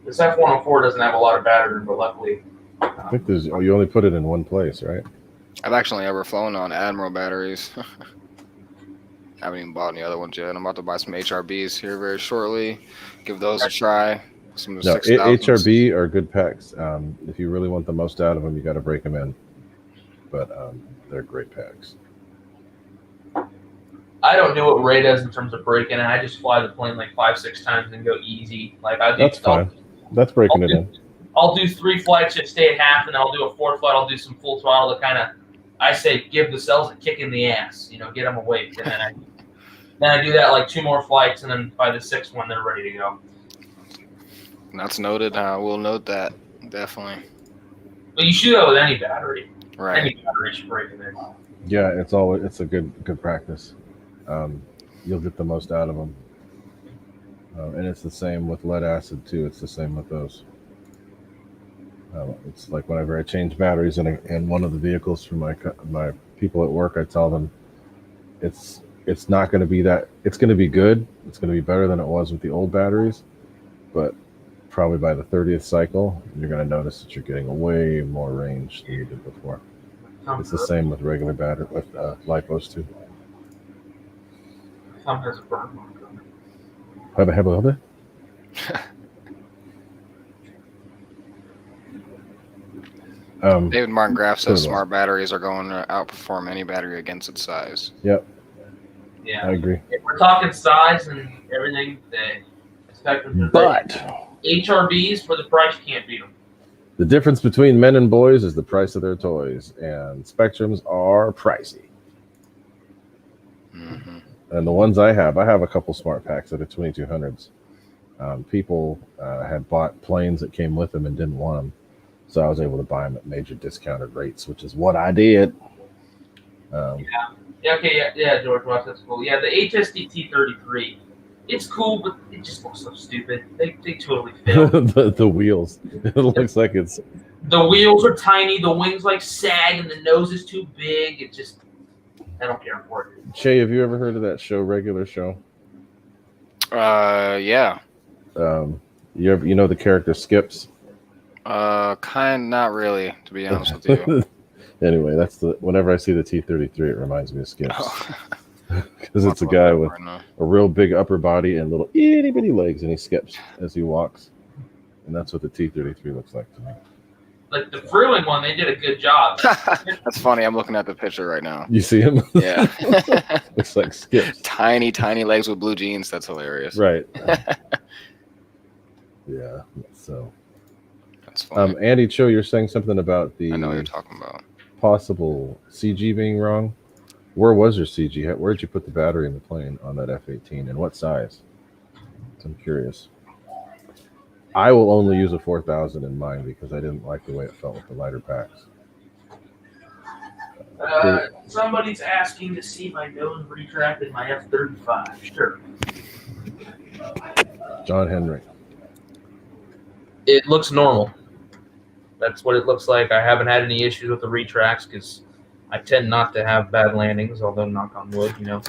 [SPEAKER 2] This F-104 doesn't have a lot of battery, but luckily.
[SPEAKER 1] I think you only put it in one place, right?
[SPEAKER 3] I've actually never flown on Admiral batteries. I haven't even bought any other ones yet. I'm about to buy some HRBs here very shortly. Give those a try. Some
[SPEAKER 1] HRB are good packs. If you really want the most out of them, you got to break them in. But they're great packs.
[SPEAKER 2] I don't know what Ray does in terms of breaking, and I just fly the plane like 5-6 times and go easy.
[SPEAKER 1] That's fine. That's breaking it in.
[SPEAKER 2] I'll do 3 flights, just stay at half, and then I'll do a 4th flight. I'll do some full throttle to kind of, I say, give the cells a kick in the ass. Get them awake. And then Then I do that like 2 more flights, and then by the 6th one, they're ready to go.
[SPEAKER 3] That's noted. We'll note that definitely.
[SPEAKER 2] But you should go with any battery.
[SPEAKER 3] Right.
[SPEAKER 2] Any battery should break it in.
[SPEAKER 1] Yeah, it's a good practice. You'll get the most out of them. And it's the same with lead acid too. It's the same with those. It's like whenever I change batteries in one of the vehicles for my people at work, I tell them it's not going to be that. It's going to be good. It's going to be better than it was with the old batteries, but probably by the 30th cycle, you're going to notice that you're getting way more range than you did before. It's the same with regular battery with lipos too.
[SPEAKER 2] Some has a burn mark
[SPEAKER 1] Have a
[SPEAKER 3] David Martin Graff says smart batteries are going to outperform any battery against its size.
[SPEAKER 1] Yep.
[SPEAKER 2] Yeah,
[SPEAKER 1] I agree.
[SPEAKER 2] If we're talking size and everything, the spectrum.
[SPEAKER 1] But
[SPEAKER 2] HRVs for the price, you can't beat them.
[SPEAKER 1] The difference between men and boys is the price of their toys, and Spectrums are pricey.
[SPEAKER 3] Mm-hmm.
[SPEAKER 1] And the ones I have a couple smart packs that are 2200s. People had bought planes that came with them and didn't want them, so I was able to buy them at major discounted rates, which is what I did.
[SPEAKER 2] Yeah, George Ross, that's cool. Yeah, the HSD T33, it's cool, but it just looks so stupid. They totally failed.
[SPEAKER 1] the wheels, it looks like it's.
[SPEAKER 2] The wheels are tiny, the wings like sag, and the nose is too big. It just, I don't care for it.
[SPEAKER 1] Shay, have you ever heard of that show, Regular Show?
[SPEAKER 3] Yeah.
[SPEAKER 1] You know the character Skips?
[SPEAKER 3] Not really, to be honest with you.
[SPEAKER 1] Anyway, whenever I see the T33, it reminds me of Skips. Because it's a guy with a real big upper body and little itty bitty legs, and he skips as he walks. And that's what the T33 looks like to me.
[SPEAKER 2] Like the Fruin one, they did a good job.
[SPEAKER 3] That's funny. I'm looking at the picture right now.
[SPEAKER 1] You see him?
[SPEAKER 3] Yeah.
[SPEAKER 1] Looks like Skips.
[SPEAKER 3] Tiny legs with blue jeans. That's hilarious.
[SPEAKER 1] Right. Yeah. So.
[SPEAKER 3] That's funny.
[SPEAKER 1] Andy Cho, you're saying something about the.
[SPEAKER 3] I know what you're talking about.
[SPEAKER 1] Possible CG being wrong. Where was your CG? Where did you put the battery in the plane on that F-18, and what size? I'm curious. I will only use a 4000 in mine because I didn't like the way it felt with the lighter packs.
[SPEAKER 2] Somebody's asking to see my nose retracted my F-35. Sure.
[SPEAKER 1] John Henry.
[SPEAKER 2] It looks normal. That's what it looks like. I haven't had any issues with the retracts because I tend not to have bad landings, although knock on wood, you know.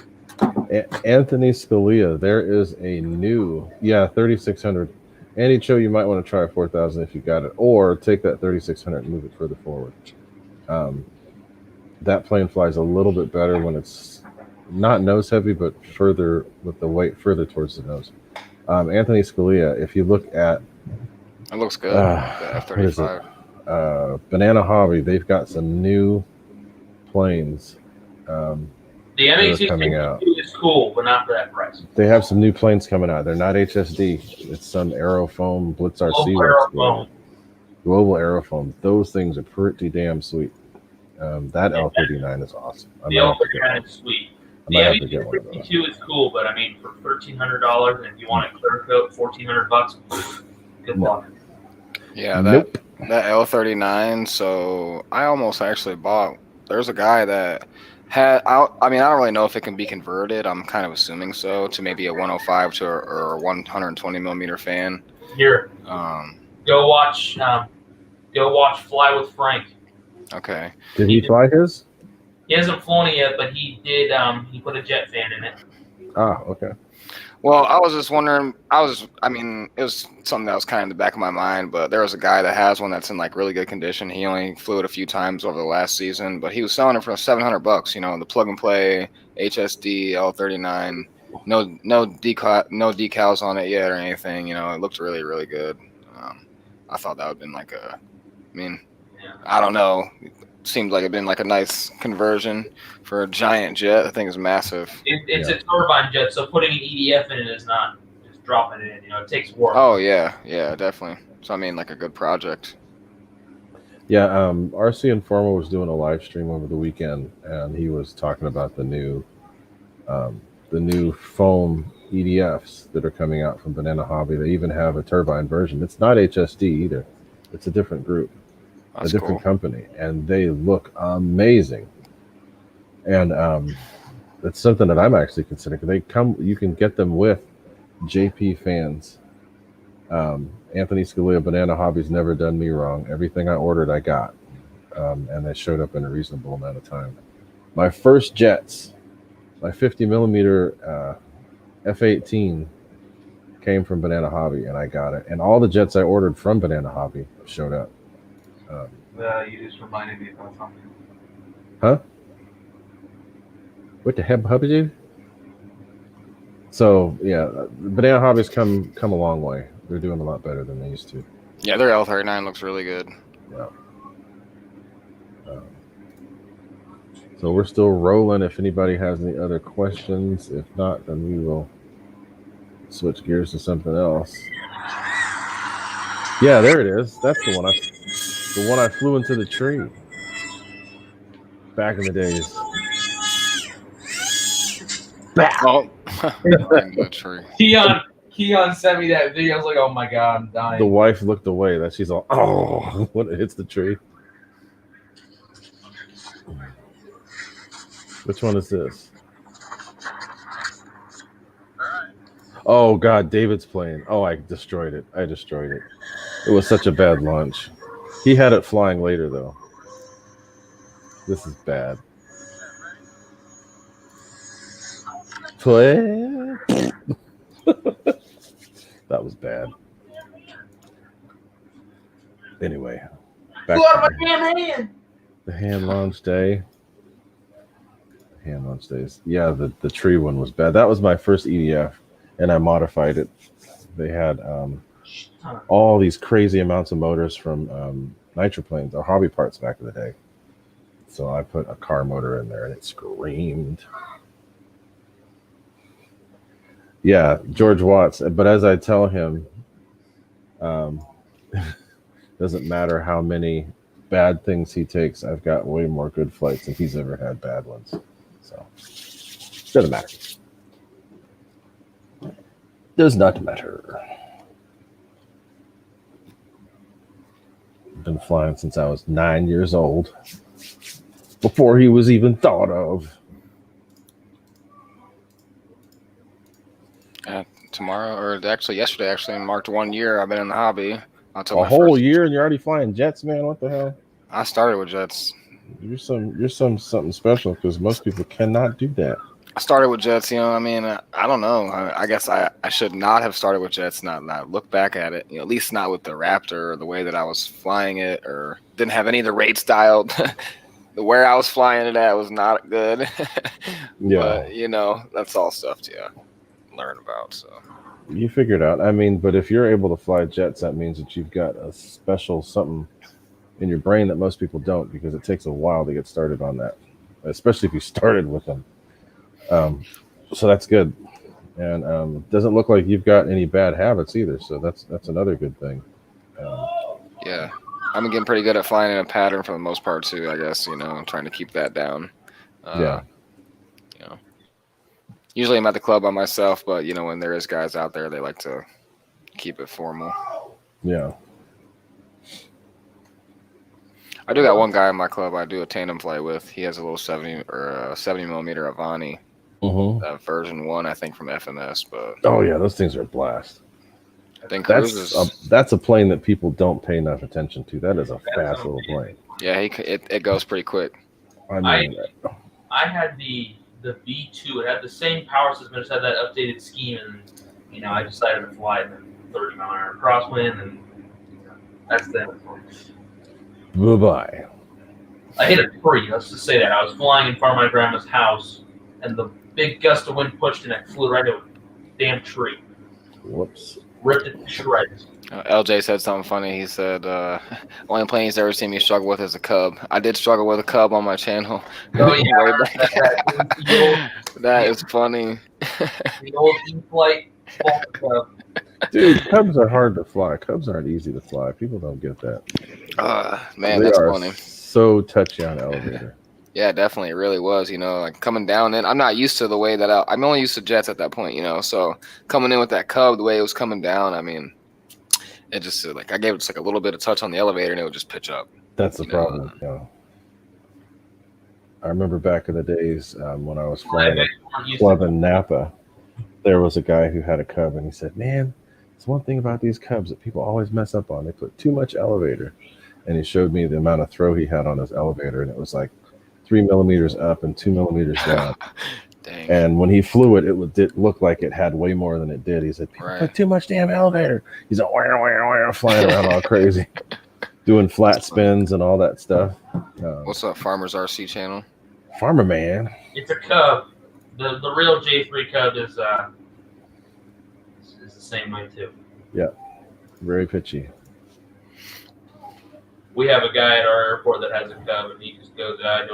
[SPEAKER 1] Anthony Scalia, there is a new, 3600. Andy Cho, you might want to try a 4000 if you got it, or take that 3600 and move it further forward. That plane flies a little bit better when it's not nose heavy, but further with the weight further towards the nose. Anthony Scalia, if you look at
[SPEAKER 3] it looks good. The F-35.
[SPEAKER 1] Banana Hobby, they've got some new planes.
[SPEAKER 2] The MH2 is cool, but not for that price.
[SPEAKER 1] They have some new planes coming out. They're not HSD. It's some Aerofoam Blitz RC. Global Aerofoam. Those things are pretty damn sweet. That L39 is awesome.
[SPEAKER 2] The L39 is sweet. The MH2 is cool, but I mean, for $1,300, and if you want a clear coat, $1,400, good luck.
[SPEAKER 3] Yeah, that L39. So I almost actually bought. There's a guy that had. I mean, I don't really know if it can be converted. I'm kind of assuming so to maybe a 105 to or a 120 millimeter fan.
[SPEAKER 2] Here, go watch Fly with Frank.
[SPEAKER 3] Okay.
[SPEAKER 1] Did he fly his?
[SPEAKER 2] He hasn't flown it yet, but he did. He put a jet fan in it.
[SPEAKER 1] Ah, okay.
[SPEAKER 3] Well, I was just wondering. It was something that was kind of in the back of my mind. But there was a guy that has one that's in like really good condition. He only flew it a few times over the last season, but he was selling it for $700. You know, the plug and play HSD L39. No decals on it yet or anything. You know, it looked really, really good. I thought that would have been like a. I don't know. Seemed like it'd been like a nice conversion for a giant jet. I think it's massive.
[SPEAKER 2] It's a turbine jet, so putting an EDF in it is not just dropping it in. You know, it takes work.
[SPEAKER 3] Oh yeah, definitely. So I mean, like a good project.
[SPEAKER 1] Yeah, RC Informal was doing a live stream over the weekend, and he was talking about the new the new foam EDFs that are coming out from Banana Hobby. They even have a turbine version. It's not HSD either. It's a different group,
[SPEAKER 3] That's
[SPEAKER 1] a different
[SPEAKER 3] cool.
[SPEAKER 1] company, and they look amazing. And it's something that I'm actually considering. They come, you can get them with JP fans. Anthony Scalia, Banana Hobby's never done me wrong. Everything I ordered, I got, and they showed up in a reasonable amount of time. My first jets, my 50 millimeter F-18 came from Banana Hobby, and I got it. And all the jets I ordered from Banana Hobby showed up.
[SPEAKER 4] You just reminded me about something.
[SPEAKER 1] Huh? What the heck, hubby dude? So yeah, Banana Hobby's come a long way. They're doing a lot better than they used to.
[SPEAKER 3] Yeah, their L39 looks really good.
[SPEAKER 1] Yeah. So we're still rolling. If anybody has any other questions, if not, then we will switch gears to something else. Yeah, there it is. That's the one I flew into the tree back in the days.
[SPEAKER 3] Oh, the tree.
[SPEAKER 2] Keon sent me that video. I was like, oh my god, I'm dying.
[SPEAKER 1] The wife looked away. That she's all, oh, when it hits the tree. Which one is this? Oh god, David's playing. Oh, I destroyed it. It was such a bad launch. He had it flying later though. This is bad. That was bad. Anyway, back to the hand launch day. Hand launch days. Yeah, the tree one was bad. That was my first EDF, and I modified it. They had all these crazy amounts of motors from nitroplanes or hobby parts back in the day. So I put a car motor in there, and it screamed. Yeah, George Watts. But as I tell him, doesn't matter how many bad things he takes. I've got way more good flights than he's ever had bad ones. So doesn't matter. Does not matter. Been flying since I was 9 years old. Before he was even thought of.
[SPEAKER 3] Tomorrow, or actually yesterday, marked 1 year I've been in the hobby.
[SPEAKER 1] A whole year, and you're already flying jets, man. What the hell?
[SPEAKER 3] I started with jets.
[SPEAKER 1] You're something special, because most people cannot do that.
[SPEAKER 3] I started with jets, I mean, I don't know. I guess I should not have started with jets, not look back at it, at least not with the Raptor or the way that I was flying it, or didn't have any of the rates dialed. The where I was flying it at was not good.
[SPEAKER 1] Yeah.
[SPEAKER 3] But, that's all stuff to learn about. So
[SPEAKER 1] you figure it out. I mean, but if you're able to fly jets, that means that you've got a special something in your brain that most people don't, because it takes a while to get started on that, especially if you started with them. So that's good, and doesn't look like you've got any bad habits either. So that's another good thing.
[SPEAKER 3] Yeah, I've been getting pretty good at flying in a pattern for the most part too. I guess trying to keep that down.
[SPEAKER 1] Yeah.
[SPEAKER 3] Usually I'm at the club by myself, but when there is guys out there, they like to keep it formal.
[SPEAKER 1] Yeah.
[SPEAKER 3] I do got one guy in my club I do a tandem flight with. He has a little 70 millimeter Avani. Version 1, I think, from FMS. But
[SPEAKER 1] oh yeah, those things are a blast.
[SPEAKER 3] I think
[SPEAKER 1] that's a plane that people don't pay enough attention to. That is a fast little plane.
[SPEAKER 3] Yeah, it goes pretty quick.
[SPEAKER 2] I had the V2. It had the same power system, it just had that updated scheme, and I decided to fly in the 30-mile-an-hour crosswind, and that's that.
[SPEAKER 1] Bye-bye.
[SPEAKER 2] I hit a tree. Let's just say that I was flying in front of my grandma's house, and the big gust of wind pushed, and I flew right into a damn tree.
[SPEAKER 1] Whoops.
[SPEAKER 2] Ripped it to shreds.
[SPEAKER 3] LJ said something funny. He said, only plane he's ever seen me struggle with is a Cub. I did struggle with a Cub on my channel.
[SPEAKER 2] Oh, yeah.
[SPEAKER 3] That is funny.
[SPEAKER 2] The old E-Flight Cub.
[SPEAKER 1] Dude, Cubs are hard to fly. Cubs aren't easy to fly. People don't get that.
[SPEAKER 3] Man,
[SPEAKER 1] they
[SPEAKER 3] that's
[SPEAKER 1] are
[SPEAKER 3] funny.
[SPEAKER 1] So touchy on elevator.
[SPEAKER 3] Yeah, definitely, it really was. Like coming down, and I'm not used to the way that I'm only used to jets at that point. So coming in with that Cub, the way it was coming down, I mean, it just like I gave it just like a little bit of touch on the elevator, and it would just pitch up.
[SPEAKER 1] That's the problem. I remember back in the days when I was flying a club in Napa, there was a guy who had a Cub, and he said, "Man, it's one thing about these Cubs that people always mess up on. They put too much elevator." And he showed me the amount of throw he had on his elevator, and it was like 3 millimeters up and 2 millimeters down.
[SPEAKER 3] Dang.
[SPEAKER 1] And when he flew it, it looked like it had way more than it did. He said, "People put too much damn elevator." He's like, wah, flying around all crazy, doing flat spins and all that stuff.
[SPEAKER 3] What's up, Farmer's RC channel?
[SPEAKER 1] Farmer Man.
[SPEAKER 2] It's a Cub. The real J3 Cub is the same way too.
[SPEAKER 1] Yeah, very pitchy.
[SPEAKER 2] We have a guy at our airport that has a Cub, and he just goes out.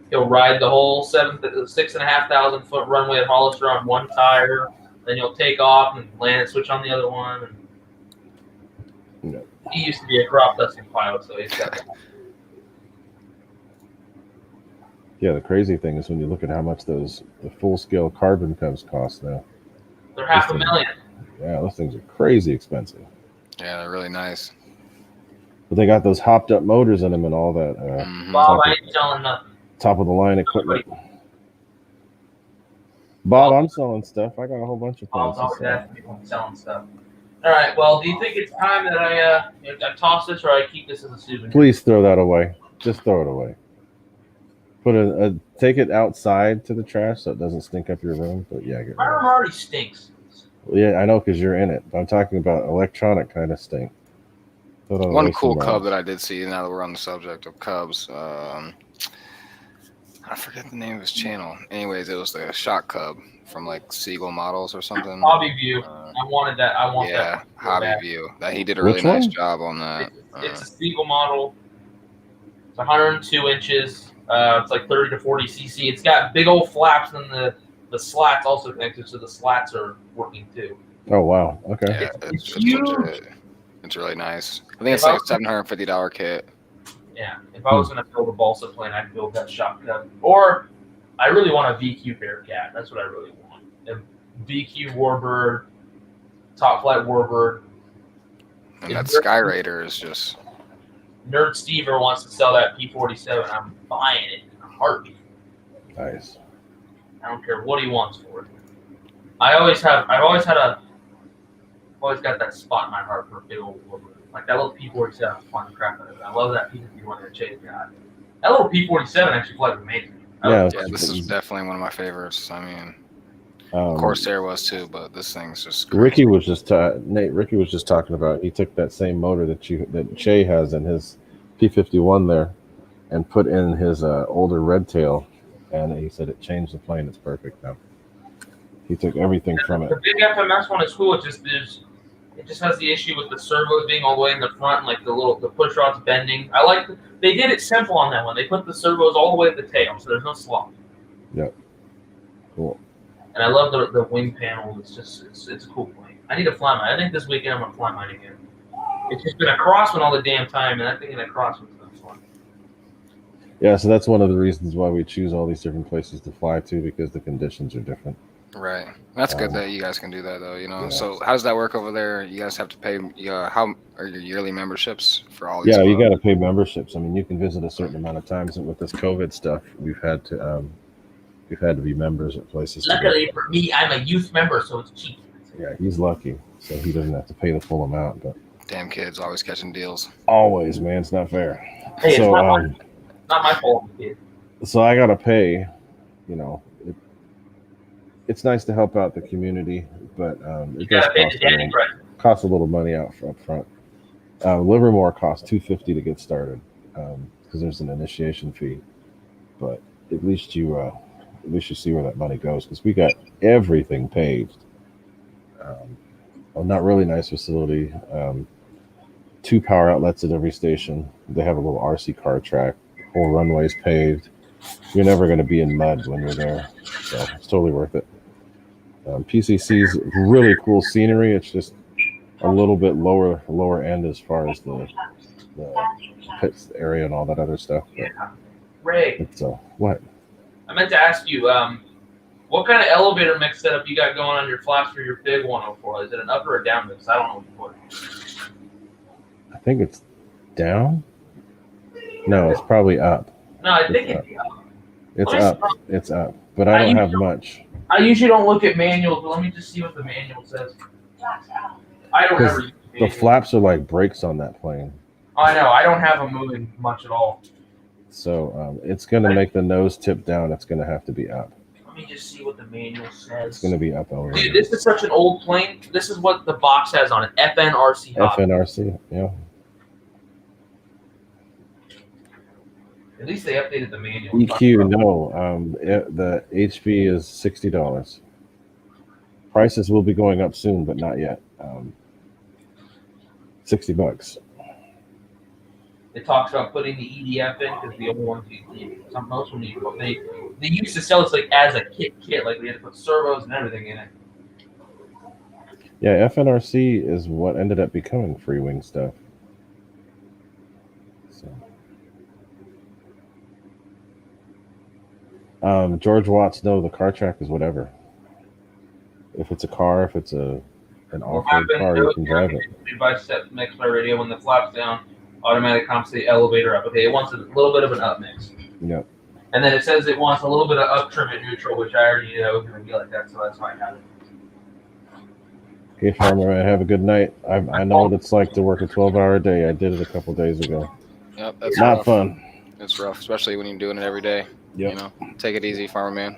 [SPEAKER 2] He'll ride the whole 6,500 foot runway at Hollister on one tire. Then he'll take off and land and switch on the other one. And he used to be a crop dusting pilot, so he's got.
[SPEAKER 1] Yeah, the crazy thing is when you look at how much the full scale carbon Cubs cost now.
[SPEAKER 2] They're $500,000.
[SPEAKER 1] Yeah, those things are crazy expensive.
[SPEAKER 3] Yeah, they're really nice.
[SPEAKER 1] But they got those hopped up motors in them and all that.
[SPEAKER 2] Bob, I ain't selling nothing.
[SPEAKER 1] Top of the line equipment. Bob, I'm selling stuff. I got a whole bunch of things.
[SPEAKER 2] I'm selling stuff. All right. Well, do you think it's time that I toss this, or I keep this as a souvenir?
[SPEAKER 1] Please throw that away. Just throw it away. Put take it outside to the trash so it doesn't stink up your room. But yeah,
[SPEAKER 2] my room already stinks.
[SPEAKER 1] Yeah, I know because you're in it. I'm talking about electronic kind of stink.
[SPEAKER 3] One cool Cub that I did see, now that we're on the subject of Cubs, I forget the name of his channel. Anyways, it was the Shot Cub from like Siegel Models or something.
[SPEAKER 2] Hobby View. I wanted that. I want that.
[SPEAKER 3] Yeah, Hobby View. That he did a really nice job on that.
[SPEAKER 2] It's a Siegel model. It's 102 inches. It's like 30 to 40 cc. It's got big old flaps, and the slats also connected, so the slats are working too.
[SPEAKER 1] Oh wow! Okay.
[SPEAKER 3] Yeah,
[SPEAKER 2] it's huge.
[SPEAKER 3] It's really nice. I think it's like a $750 kit.
[SPEAKER 2] Yeah, if I was going to build a balsa plane, I'd build that Shot Cub. Or I really want a VQ Bearcat. That's what I really want. A VQ Warbird, Top Flight Warbird.
[SPEAKER 3] And that Sky Raider is just.
[SPEAKER 2] Nerd Stever wants to sell that P-47. I'm buying it in a heartbeat.
[SPEAKER 1] Nice.
[SPEAKER 2] I don't care what he wants for it. I've always got that spot in my heart for a big old Warbird. Like that little P-47, I'm flying the crap out of it. I love that P-51 that Chase got. That little P-47 actually flies amazing.
[SPEAKER 3] Yeah, this is definitely one of my favorites. I mean, Corsair was too, but this thing's just crazy.
[SPEAKER 1] Ricky was just talking about. He took that same motor that Che has in his P-51 there, and put in his older Red Tail, and he said it changed the plane. It's perfect now. He took everything from it.
[SPEAKER 2] The big FMS one is cool. It just has the issue with the servos being all the way in the front, and like the push rods bending. They did it simple on that one. They put the servos all the way at the tail, so there's no slop.
[SPEAKER 1] Yep. Cool.
[SPEAKER 2] And I love the wing panel. It's a cool plane. I need to fly mine. I think this weekend I'm gonna fly mine again. It's just been a crosswind all the damn time, and that thing in a crosswind's been fun.
[SPEAKER 1] Yeah, so that's one of the reasons why we choose all these different places to fly to, because the conditions are different.
[SPEAKER 3] Right. That's good that you guys can do that, though. Yeah. So how does that work over there? You guys have to pay. How are your yearly memberships for all these?
[SPEAKER 1] Yeah, you got to pay memberships. I mean, you can visit a certain amount of times, and with this COVID stuff, we've had to be members at places.
[SPEAKER 2] Luckily for me, I'm a youth member, so it's cheap.
[SPEAKER 1] Yeah, he's lucky, so he doesn't have to pay the full amount. But
[SPEAKER 3] damn kids always catching deals.
[SPEAKER 1] Always, man, it's not fair.
[SPEAKER 2] Hey, so, it's not my fault, kid.
[SPEAKER 1] So I gotta pay. It's nice to help out the community, but it does cost a little money up front. Livermore costs $250 to get started because there's an initiation fee. But at least you see where that money goes, because we got everything paved. Not really nice facility. 2 power outlets at every station. They have a little RC car track. Whole runway's paved. You're never going to be in mud when you're there, so it's totally worth it. PCC's really cool scenery. It's just a little bit lower end as far as the pits area and all that other stuff. But
[SPEAKER 2] Ray,
[SPEAKER 1] So what?
[SPEAKER 2] I meant to ask you, what kind of elevator mix setup you got going on your flaps for your big 104? Is it an up or a down mix? I don't know what you put.
[SPEAKER 1] I think it's down. No, it's probably up.
[SPEAKER 2] No, I think it's up.
[SPEAKER 1] It's up. It's up. But I don't have much.
[SPEAKER 2] I usually don't look at manuals, but let me just see what the manual says. I don't ever use
[SPEAKER 1] the flaps are like brakes on that plane.
[SPEAKER 2] I know. I don't have them moving much at all.
[SPEAKER 1] So it's going to make the nose tip down. It's going to have to be up.
[SPEAKER 2] Let me just see what the manual says.
[SPEAKER 1] It's going to be up over.
[SPEAKER 2] Dude, this is such an old plane. This is what the box has on it. FNRC.
[SPEAKER 1] FNRC, yeah.
[SPEAKER 2] At least they updated the manual.
[SPEAKER 1] EQ, no. The HP is $60. Prices will be going up soon, but not yet. $60.
[SPEAKER 2] It talks about putting the EDF in because the old ones, most of them, they used to sell this like as a kit, like we had to put servos and everything in it.
[SPEAKER 1] Yeah, FNRC is what ended up becoming free wing stuff. So, George Watts, no, the car track is whatever. If it's a car, if it's an off-road car, you can drive it.
[SPEAKER 2] Bicep mix by radio when the flap's down. Automatic comps the elevator up. Okay, it wants a little bit of an up mix.
[SPEAKER 1] Yep.
[SPEAKER 2] And then it says it wants a little bit of up trim at neutral, which I already know is going to be like that, so that's why I have it.
[SPEAKER 1] Okay, Farmer, have a good night. I know what it's like to work a 12-hour day. I did it a couple days ago.
[SPEAKER 3] Yep, that's
[SPEAKER 1] not
[SPEAKER 3] rough.
[SPEAKER 1] Fun.
[SPEAKER 3] It's rough, especially when you're doing it every day.
[SPEAKER 1] Yep.
[SPEAKER 3] You know, take it easy, Farmer Man.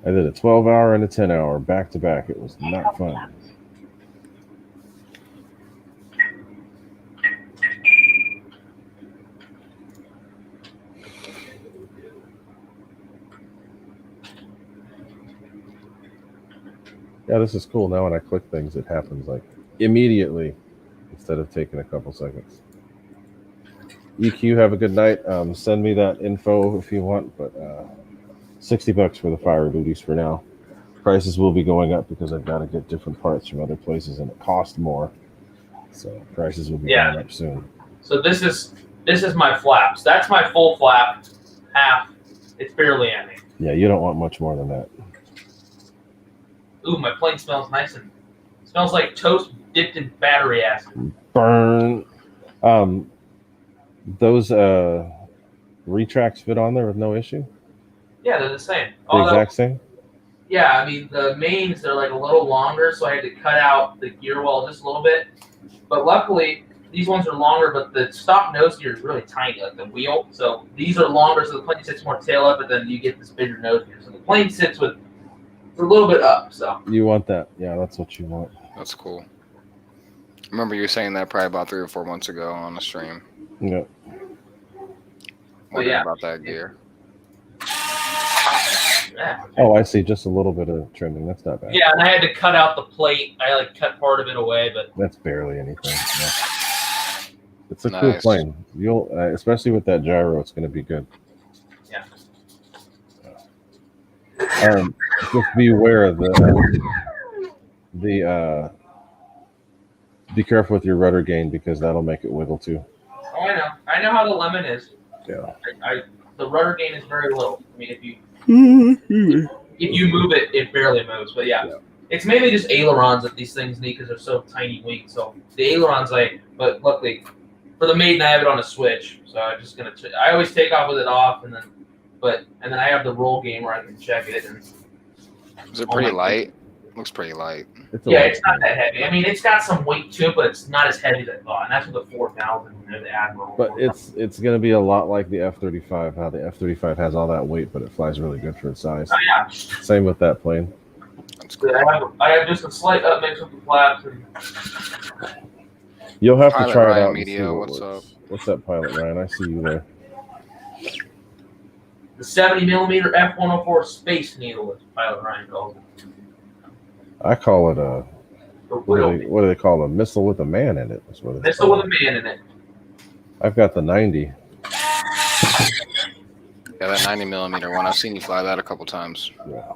[SPEAKER 1] I did a 12-hour and a 10-hour back to back. It was not fun. Yeah, this is cool. Now when I click things, it happens like immediately instead of taking a couple seconds. EQ, have a good night. Send me that info if you want, but $60 for the Firey Booties for now. Prices will be going up because I've got to get different parts from other places and it costs more. So prices will be going up soon.
[SPEAKER 2] So this is my flaps. That's my full flap, half. It's barely ending.
[SPEAKER 1] Yeah, you don't want much more than that.
[SPEAKER 2] Ooh, my plane smells nice and smells like toast dipped in battery acid.
[SPEAKER 1] Burn. Those retracts fit on there with no issue?
[SPEAKER 2] Yeah, they're the same.
[SPEAKER 1] The exact same?
[SPEAKER 2] Yeah, I mean, the mains, they're like a little longer, so I had to cut out the gear well just a little bit. But luckily, these ones are longer, but the stock nose gear is really tiny, like the wheel. So these are longer, so the plane sits more tail up, and then you get this bigger nose gear. So the plane sits with a little bit up. So
[SPEAKER 1] you want that? Yeah, that's what you want.
[SPEAKER 3] That's cool. I remember you were saying that probably about 3 or 4 months ago on the stream.
[SPEAKER 1] Yep.
[SPEAKER 2] Yeah.
[SPEAKER 3] About that gear.
[SPEAKER 2] Yeah.
[SPEAKER 1] Oh, I see. Just a little bit of trimming. That's not bad.
[SPEAKER 2] Yeah, and I had to cut out the plate. I cut part of it away, but
[SPEAKER 1] that's barely anything. Yeah. It's a
[SPEAKER 3] nice.
[SPEAKER 1] cool plane. You'll, especially with that gyro, it's going to be good.
[SPEAKER 2] Yeah.
[SPEAKER 1] Just be aware of the be careful with your rudder gain because that'll make it wiggle too.
[SPEAKER 2] Oh, I know. I know how the lemon is.
[SPEAKER 1] Yeah.
[SPEAKER 2] The rudder gain is very little. I mean, if you move it, it barely moves. But yeah. It's mainly just ailerons that these things need because they're so tiny wings. So the ailerons, but luckily for the maiden, I have it on a switch. So I'm just gonna. I always take off with it off, and then I have the roll game where I can check it. And
[SPEAKER 3] is it pretty light? Looks pretty light.
[SPEAKER 2] It's not that heavy. I mean, it's got some weight to it, but it's not as heavy as I thought. And that's with the 4000 and the Admiral.
[SPEAKER 1] But it's going to be a lot like the F-35. How the F-35 has all that weight, but it flies really good for its size.
[SPEAKER 2] Oh, yeah.
[SPEAKER 1] Same with that plane.
[SPEAKER 3] That's cool.
[SPEAKER 2] I have just a slight upmix with the flaps.
[SPEAKER 1] You'll have
[SPEAKER 3] Pilot
[SPEAKER 1] to try
[SPEAKER 3] Ryan
[SPEAKER 1] it out.
[SPEAKER 3] Media, what's up?
[SPEAKER 1] What's up, Pilot Ryan? I see you there.
[SPEAKER 2] The 70mm F-104 Space Needle, as Pilot Ryan calls it.
[SPEAKER 1] I call it a what do they call a missile with a man in it? That's what it's
[SPEAKER 2] missile
[SPEAKER 1] called.
[SPEAKER 2] with a man in it.
[SPEAKER 1] I've got the 90.
[SPEAKER 3] Yeah, that 90mm one. I've seen you fly that a couple times.
[SPEAKER 1] Yeah,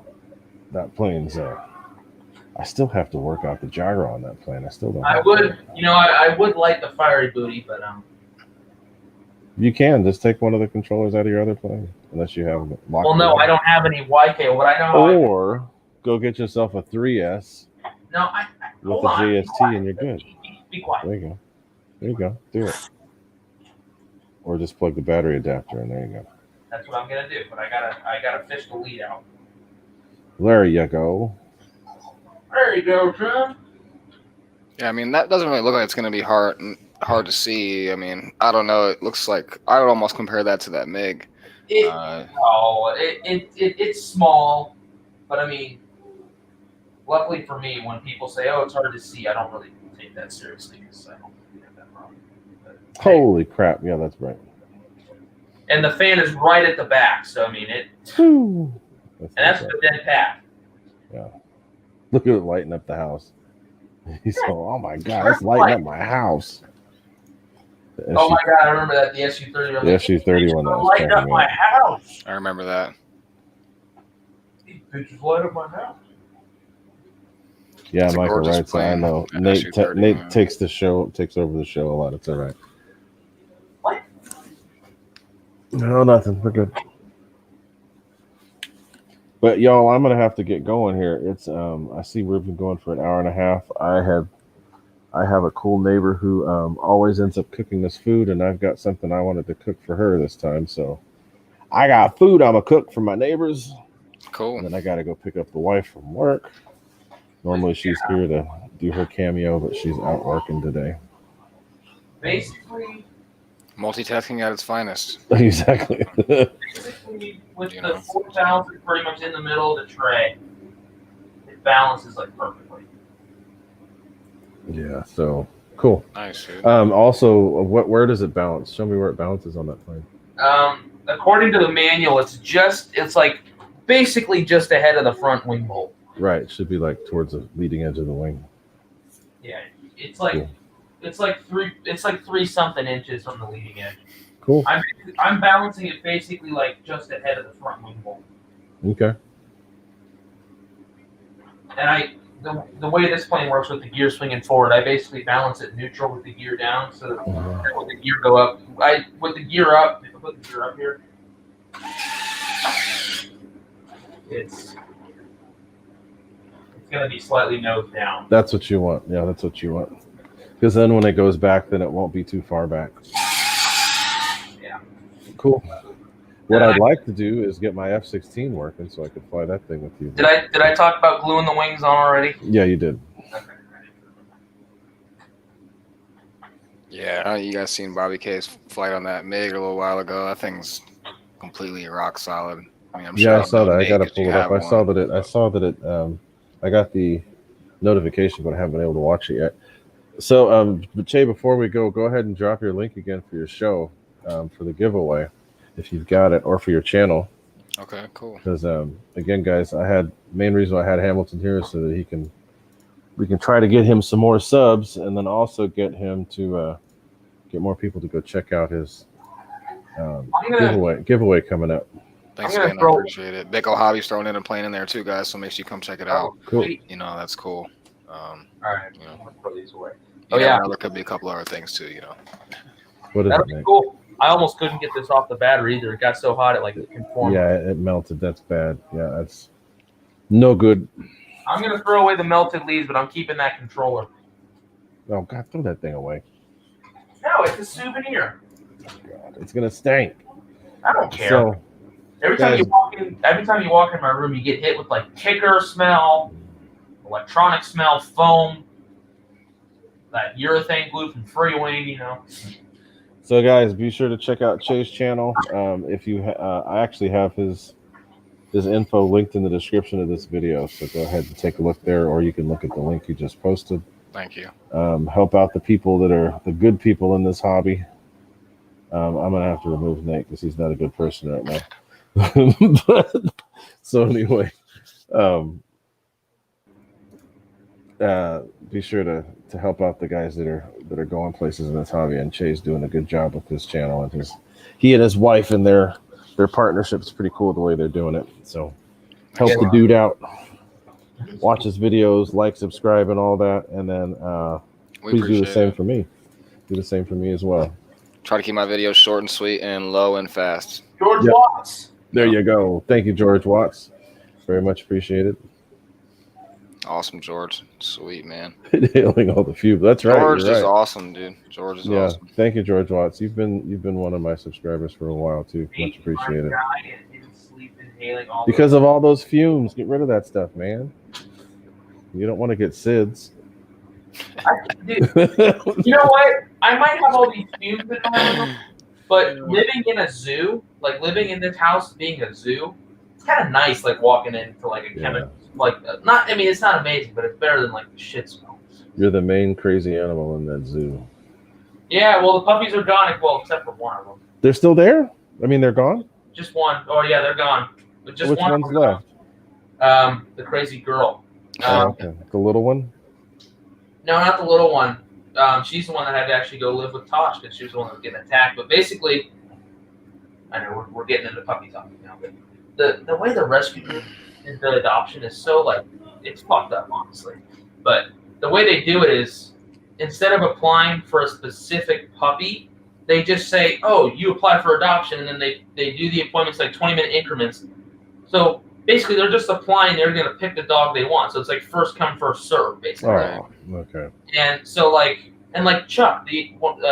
[SPEAKER 1] that plane's. I still have to work out the gyro on that plane. I still don't.
[SPEAKER 2] I would like the Firey Booty, but
[SPEAKER 1] You can just take one of the controllers out of your other plane, unless you have them locked.
[SPEAKER 2] Well, no, I don't have any Y cable, but I know how
[SPEAKER 1] Or go get yourself a 3S with a JST, and you're good.
[SPEAKER 2] Be quiet.
[SPEAKER 1] There you go. There you go. Do it. Or just plug the battery adapter in. There you go.
[SPEAKER 2] That's what I'm gonna do, but I gotta fish the lead out.
[SPEAKER 1] There you go.
[SPEAKER 2] There you go, John.
[SPEAKER 3] Yeah, I mean that doesn't really look like it's gonna be hard to see. I mean, I don't know. It looks like I would almost compare that to that MiG.
[SPEAKER 2] It's small, but I mean, luckily for me, when people say, "Oh, it's hard to see," I don't really take that seriously because I don't have that problem. But,
[SPEAKER 1] Holy crap! Yeah, that's right.
[SPEAKER 2] And the fan is right at the back, so I mean it. That's the dead pack.
[SPEAKER 1] Yeah. Look at it lighting up the house. He's so, oh my god, it's lighting up my house.
[SPEAKER 2] Oh my god, I remember that, the SU-30.
[SPEAKER 1] The SU-31 that was
[SPEAKER 2] lighting up my house.
[SPEAKER 3] I remember that.
[SPEAKER 2] These bitches light up my house.
[SPEAKER 1] Yeah,
[SPEAKER 3] It's
[SPEAKER 1] Michael writes. I know. Nate takes over the show a lot. It's all right.
[SPEAKER 2] What?
[SPEAKER 1] No, nothing. We're good. But y'all, I'm gonna have to get going here. It's I see we've been going for an hour and a half. I have a cool neighbor who always ends up cooking this food, and I've got something I wanted to cook for her this time. So I got food I'm gonna cook for my neighbors.
[SPEAKER 3] Cool.
[SPEAKER 1] And then I gotta go pick up the wife from work. Normally she's here to do her cameo, but she's out working today.
[SPEAKER 2] Basically,
[SPEAKER 3] multitasking at its finest.
[SPEAKER 1] Exactly.
[SPEAKER 2] Basically, with the 4,000 pretty much in the middle of the tray, it balances like perfectly.
[SPEAKER 1] Yeah. So cool.
[SPEAKER 3] Nice. Dude.
[SPEAKER 1] Also, where does it balance? Show me where it balances on that plane.
[SPEAKER 2] According to the manual, it's like basically just ahead of the front wing bolt.
[SPEAKER 1] Right. It should be like towards the leading edge of the wing.
[SPEAKER 2] Yeah. It's like
[SPEAKER 1] cool.
[SPEAKER 2] It's like 3 something inches from the leading edge.
[SPEAKER 1] Cool.
[SPEAKER 2] I'm balancing it basically like just ahead of the front wing bolt.
[SPEAKER 1] Okay.
[SPEAKER 2] And the way this plane works with the gear swinging forward, I basically balance it neutral with the gear down, so that when the gear go up, with the gear up, if I put the gear up here, it's gonna be slightly nose down.
[SPEAKER 1] That's what you want. Yeah, that's what you want. Because then when it goes back, then it won't be too far back.
[SPEAKER 2] Yeah.
[SPEAKER 1] Cool. What I'd like to do is get my F-16 working so I could fly that thing with you.
[SPEAKER 2] Did I talk about gluing the wings on already?
[SPEAKER 1] Yeah, you did.
[SPEAKER 2] Okay.
[SPEAKER 3] Yeah, you guys seen Bobby K's flight on that MiG a little while ago? That thing's completely rock solid. I mean, I'm sure
[SPEAKER 1] I saw that. I gotta pull it up. I saw that it. I got the notification, but I haven't been able to watch it yet. So, but Che, before we go ahead and drop your link again for your show, for the giveaway, if you've got it, or for your channel.
[SPEAKER 3] Okay, cool.
[SPEAKER 1] Because again, guys, main reason I had Hamilton here is so that we can try to get him some more subs, and then also get him to get more people to go check out his giveaway coming up.
[SPEAKER 3] Thanks again, I appreciate it. Big ol' Hobby's throwing in a plane in there too, guys. So make sure you come check it out.
[SPEAKER 1] Cool.
[SPEAKER 3] You know, that's cool.
[SPEAKER 2] All right,
[SPEAKER 3] you know,
[SPEAKER 2] I'm gonna throw these away.
[SPEAKER 3] There could be a couple other things too. You know.
[SPEAKER 1] What is
[SPEAKER 2] That'll
[SPEAKER 1] it,
[SPEAKER 2] be
[SPEAKER 1] Nate?
[SPEAKER 2] cool. I almost couldn't get this off the battery either. It got so hot it conformed.
[SPEAKER 1] Yeah, it melted. That's bad. Yeah, that's no good.
[SPEAKER 2] I'm gonna throw away the melted leads, but I'm keeping that controller.
[SPEAKER 1] Oh God, throw that thing away.
[SPEAKER 2] No, it's a souvenir.
[SPEAKER 1] God, it's gonna stink.
[SPEAKER 2] I don't care.
[SPEAKER 1] So,
[SPEAKER 2] every time you walk in my room, you get hit with like kicker smell, electronic smell, foam, that urethane glue from Freewing, you know.
[SPEAKER 1] So guys, be sure to check out Che's channel. If you, I actually have his info linked in the description of this video. So go ahead and take a look there, or you can look at the link he just posted.
[SPEAKER 3] Thank you.
[SPEAKER 1] Help out the people that are the good people in this hobby. I'm gonna have to remove Nate because he's not a good person right now. So anyway, be sure to help out the guys that are going places in this hobby, and Che's doing a good job with his channel, and he and his wife and their partnership's pretty cool the way they're doing it. So help the dude out, watch his videos, like, subscribe, and all that, and then please do the same for me. Do the same for me as well.
[SPEAKER 3] Try to keep my videos short and sweet and low and fast.
[SPEAKER 2] George
[SPEAKER 1] Yep.
[SPEAKER 2] Watts.
[SPEAKER 1] There you go. Thank you, George Watts. Very much appreciated.
[SPEAKER 3] Awesome, George. Sweet, man.
[SPEAKER 1] Hailing all the fumes. That's right.
[SPEAKER 3] George
[SPEAKER 1] You're
[SPEAKER 3] is
[SPEAKER 1] right.
[SPEAKER 3] awesome, dude. George is awesome.
[SPEAKER 1] Thank you, George Watts. You've been one of my subscribers for a while too. Much appreciated. Because of all those fumes, get rid of that stuff, man. You don't want to get SIDS.
[SPEAKER 2] Dude, you know what? I might have all these fumes in my room, but living in a zoo, like living in this house being a zoo, it's kind of nice. Like walking into like a chemical, like not. I mean, it's not amazing, but it's better than like the shit smells.
[SPEAKER 1] You're the main crazy animal in that zoo.
[SPEAKER 2] Yeah, well, the puppies are gone. Well, except for one of them.
[SPEAKER 1] They're still there? I mean, they're gone?
[SPEAKER 2] Just one. Oh yeah, they're gone. But just
[SPEAKER 1] Which
[SPEAKER 2] one
[SPEAKER 1] one's left?
[SPEAKER 2] The crazy girl.
[SPEAKER 1] Okay. The little one?
[SPEAKER 2] No, not the little one. She's the one that had to actually go live with Tosh because she was the one that was getting attacked. But basically, I know we're getting into puppy talk now, but the way the rescue group and the adoption is so like it's fucked up, honestly. But the way they do it is instead of applying for a specific puppy, they just say, "Oh, you apply for adoption," and then they do the appointments like 20-minute increments. So basically, they're just applying. They're going to pick the dog they want. So it's like first come, first serve, basically.
[SPEAKER 1] Oh, okay.
[SPEAKER 2] And so like Chuck,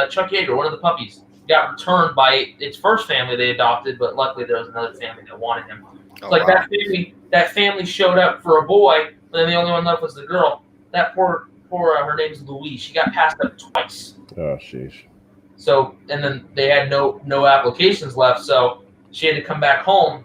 [SPEAKER 2] Chuck Yeager, one of the puppies, got returned by its first family they adopted, but luckily there was another family that wanted him.
[SPEAKER 3] Oh,
[SPEAKER 2] Like
[SPEAKER 3] wow.
[SPEAKER 2] that family showed up for a boy, but then the only one left was the girl. That poor her name's Louise. She got passed up twice.
[SPEAKER 1] Oh, sheesh.
[SPEAKER 2] So and then they had no applications left, so she had to come back home.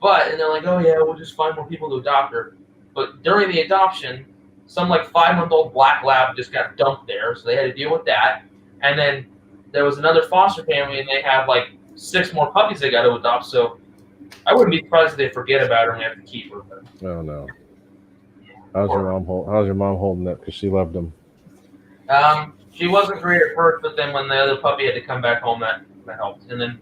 [SPEAKER 2] And they're like, oh yeah, we'll just find more people to adopt her. But during the adoption, some like 5-month-old black lab just got dumped there, so they had to deal with that. And then there was another foster family, and they have like 6 more puppies they got to adopt. So I wouldn't be surprised if they forget about her and we have to keep her.
[SPEAKER 1] Oh no. How's your mom holding up? Because she loved them.
[SPEAKER 2] She wasn't great at first, but then when the other puppy had to come back home, that helped. And then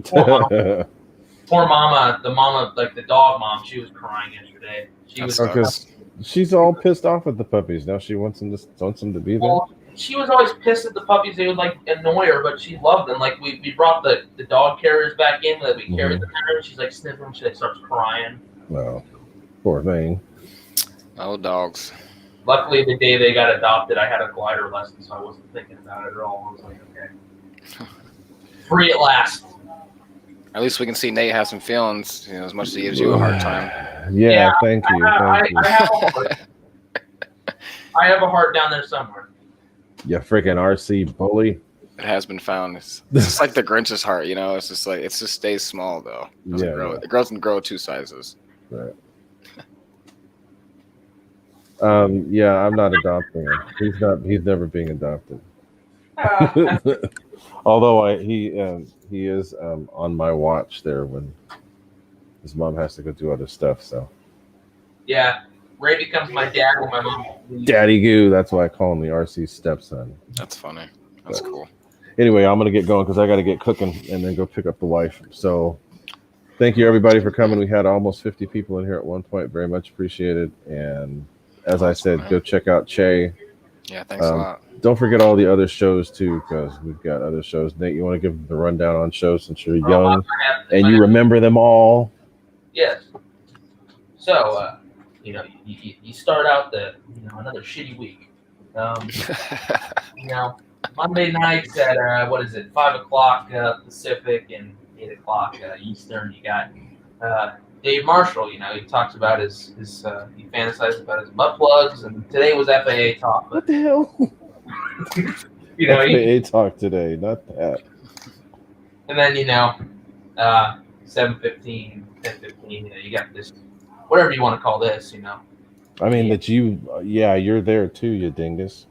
[SPEAKER 2] poor mama, the mama, like the dog mom, she was crying yesterday. She was
[SPEAKER 1] because she's all pissed off at the puppies. Now she wants them to be there.
[SPEAKER 2] Well, she was always pissed at the puppies. They would like annoy her, but she loved them. Like we brought the dog carriers back in that we carried them in her. She's like sniffing. She like starts crying.
[SPEAKER 1] No, poor thing.
[SPEAKER 3] Oh, dogs.
[SPEAKER 2] Luckily, the day they got adopted, I had a glider lesson, so I wasn't thinking about it at all. I was like, okay, free at last.
[SPEAKER 3] At least we can see Nate has some feelings, as much as he gives you a hard time.
[SPEAKER 1] Yeah, thank you.
[SPEAKER 2] I have a heart. I have a heart down there somewhere.
[SPEAKER 1] You freaking RC bully.
[SPEAKER 3] It has been found. It's just like the Grinch's heart, It's just like it just stays small though. It doesn't grow 2 sizes.
[SPEAKER 1] Right. Yeah, I'm not adopting him. He's never being adopted. Although he is on my watch there when his mom has to go do other stuff. So
[SPEAKER 2] yeah, Ray becomes my dad when my mom.
[SPEAKER 1] Daddy Goo. That's why I call him the RC stepson.
[SPEAKER 3] That's funny. That's cool.
[SPEAKER 1] Anyway, I'm gonna get going because I got to get cooking and then go pick up the wife. So thank you everybody for coming. We had almost 50 people in here at one point. Very much appreciated. And as I said, go check out Che.
[SPEAKER 3] Yeah, thanks a lot.
[SPEAKER 1] Don't forget all the other shows too, because we've got other shows. Nate, you want to give the rundown on shows since you're young and you remember them all?
[SPEAKER 2] Yes. So, you start out another shitty week. Monday nights at 5 o'clock Pacific and 8 o'clock Eastern. You got Dave Marshall. He talks about his he fantasizes about his butt plugs, and today was FAA talk.
[SPEAKER 1] What the hell? FAA talk today, not that.
[SPEAKER 2] And then 7:15, 10:15. You got this, whatever you want to call this.
[SPEAKER 1] I mean that you're there too, you dingus.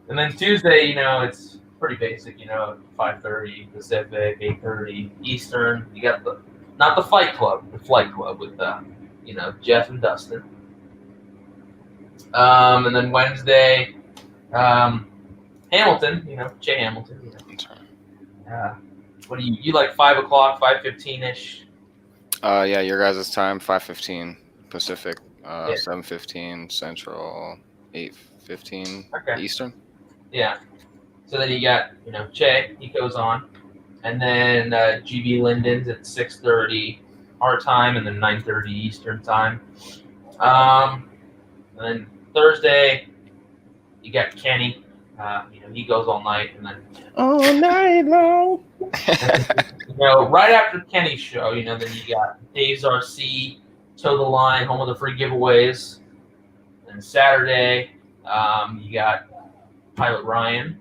[SPEAKER 2] And then Tuesday, it's pretty basic, 5:30 Pacific, 8:30 Eastern. You got not the Fight Club, the Flight Club with Jeff and Dustin. And then Wednesday, Hamilton, Che Hamilton. What do you like? 5 o'clock, 5:15 ish.
[SPEAKER 3] Yeah, your guys' time 5:15 Pacific, 7:15 Central, 8:15 Eastern.
[SPEAKER 2] Yeah. So then you got, Che, he goes on. And then GB Linden's at 6:30 our time and then 9:30 Eastern time. And then Thursday, you got Kenny. He goes all night. And then
[SPEAKER 1] all night long.
[SPEAKER 2] right after Kenny's show, then you got Dave's RC, Toe the Line, home of the free giveaways. And Saturday, you got Pilot Ryan.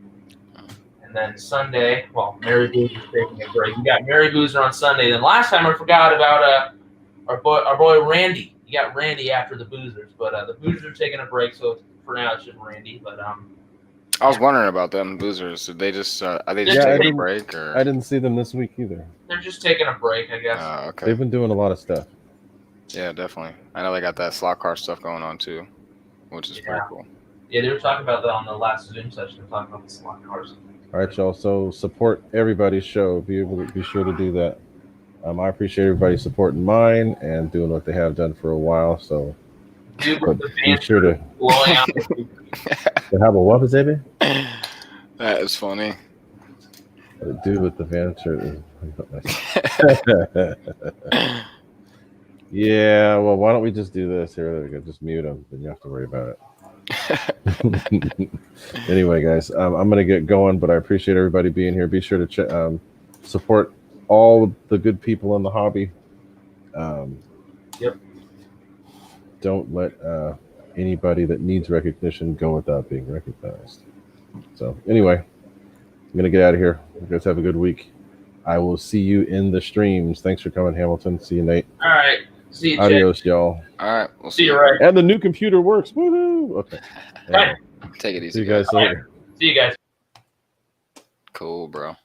[SPEAKER 2] And then Sunday, Mary Boozer's taking a break. You got Mary Boozer on Sunday. Then last time I forgot about our boy Randy. You got Randy after the Boozers, but the Boozers are taking a break, so for now it's just Randy. But
[SPEAKER 3] I was wondering about them Boozers. Did they just are they just taking a break? Or
[SPEAKER 1] I didn't see them this week either.
[SPEAKER 2] They're just taking a break, I guess.
[SPEAKER 3] Okay.
[SPEAKER 1] They've been doing a lot of stuff.
[SPEAKER 3] Yeah, definitely. I know they got that slot car stuff going on too, which is pretty cool.
[SPEAKER 2] Yeah, they were talking about that on the last Zoom session. They're talking about the slot cars.
[SPEAKER 1] All right, y'all. So support everybody's show. Be sure to do that. I appreciate everybody supporting mine and doing what they have done for a while. So be sure to
[SPEAKER 2] blowing out.
[SPEAKER 1] To have a what, baby?
[SPEAKER 3] That is funny.
[SPEAKER 1] The dude with the van shirt is. Yeah, well, why don't we just do this here? There we go. Just mute him. Then you have to worry about it. Anyway, guys, I'm going to get going, but I appreciate everybody being here. Be sure to support all the good people in the hobby.
[SPEAKER 2] Yep.
[SPEAKER 1] Don't let anybody that needs recognition go without being recognized. So anyway, I'm going to get out of here. You guys have a good week. I will see you in the streams. Thanks for coming, Hamilton. See you, Nate.
[SPEAKER 2] All right. See you,
[SPEAKER 1] adios, y'all.
[SPEAKER 3] All right. We'll
[SPEAKER 2] see you. Right.
[SPEAKER 1] And the new computer works. Woohoo! Okay.
[SPEAKER 3] Take it easy.
[SPEAKER 1] See you guys later.
[SPEAKER 2] See you guys.
[SPEAKER 3] Cool, bro.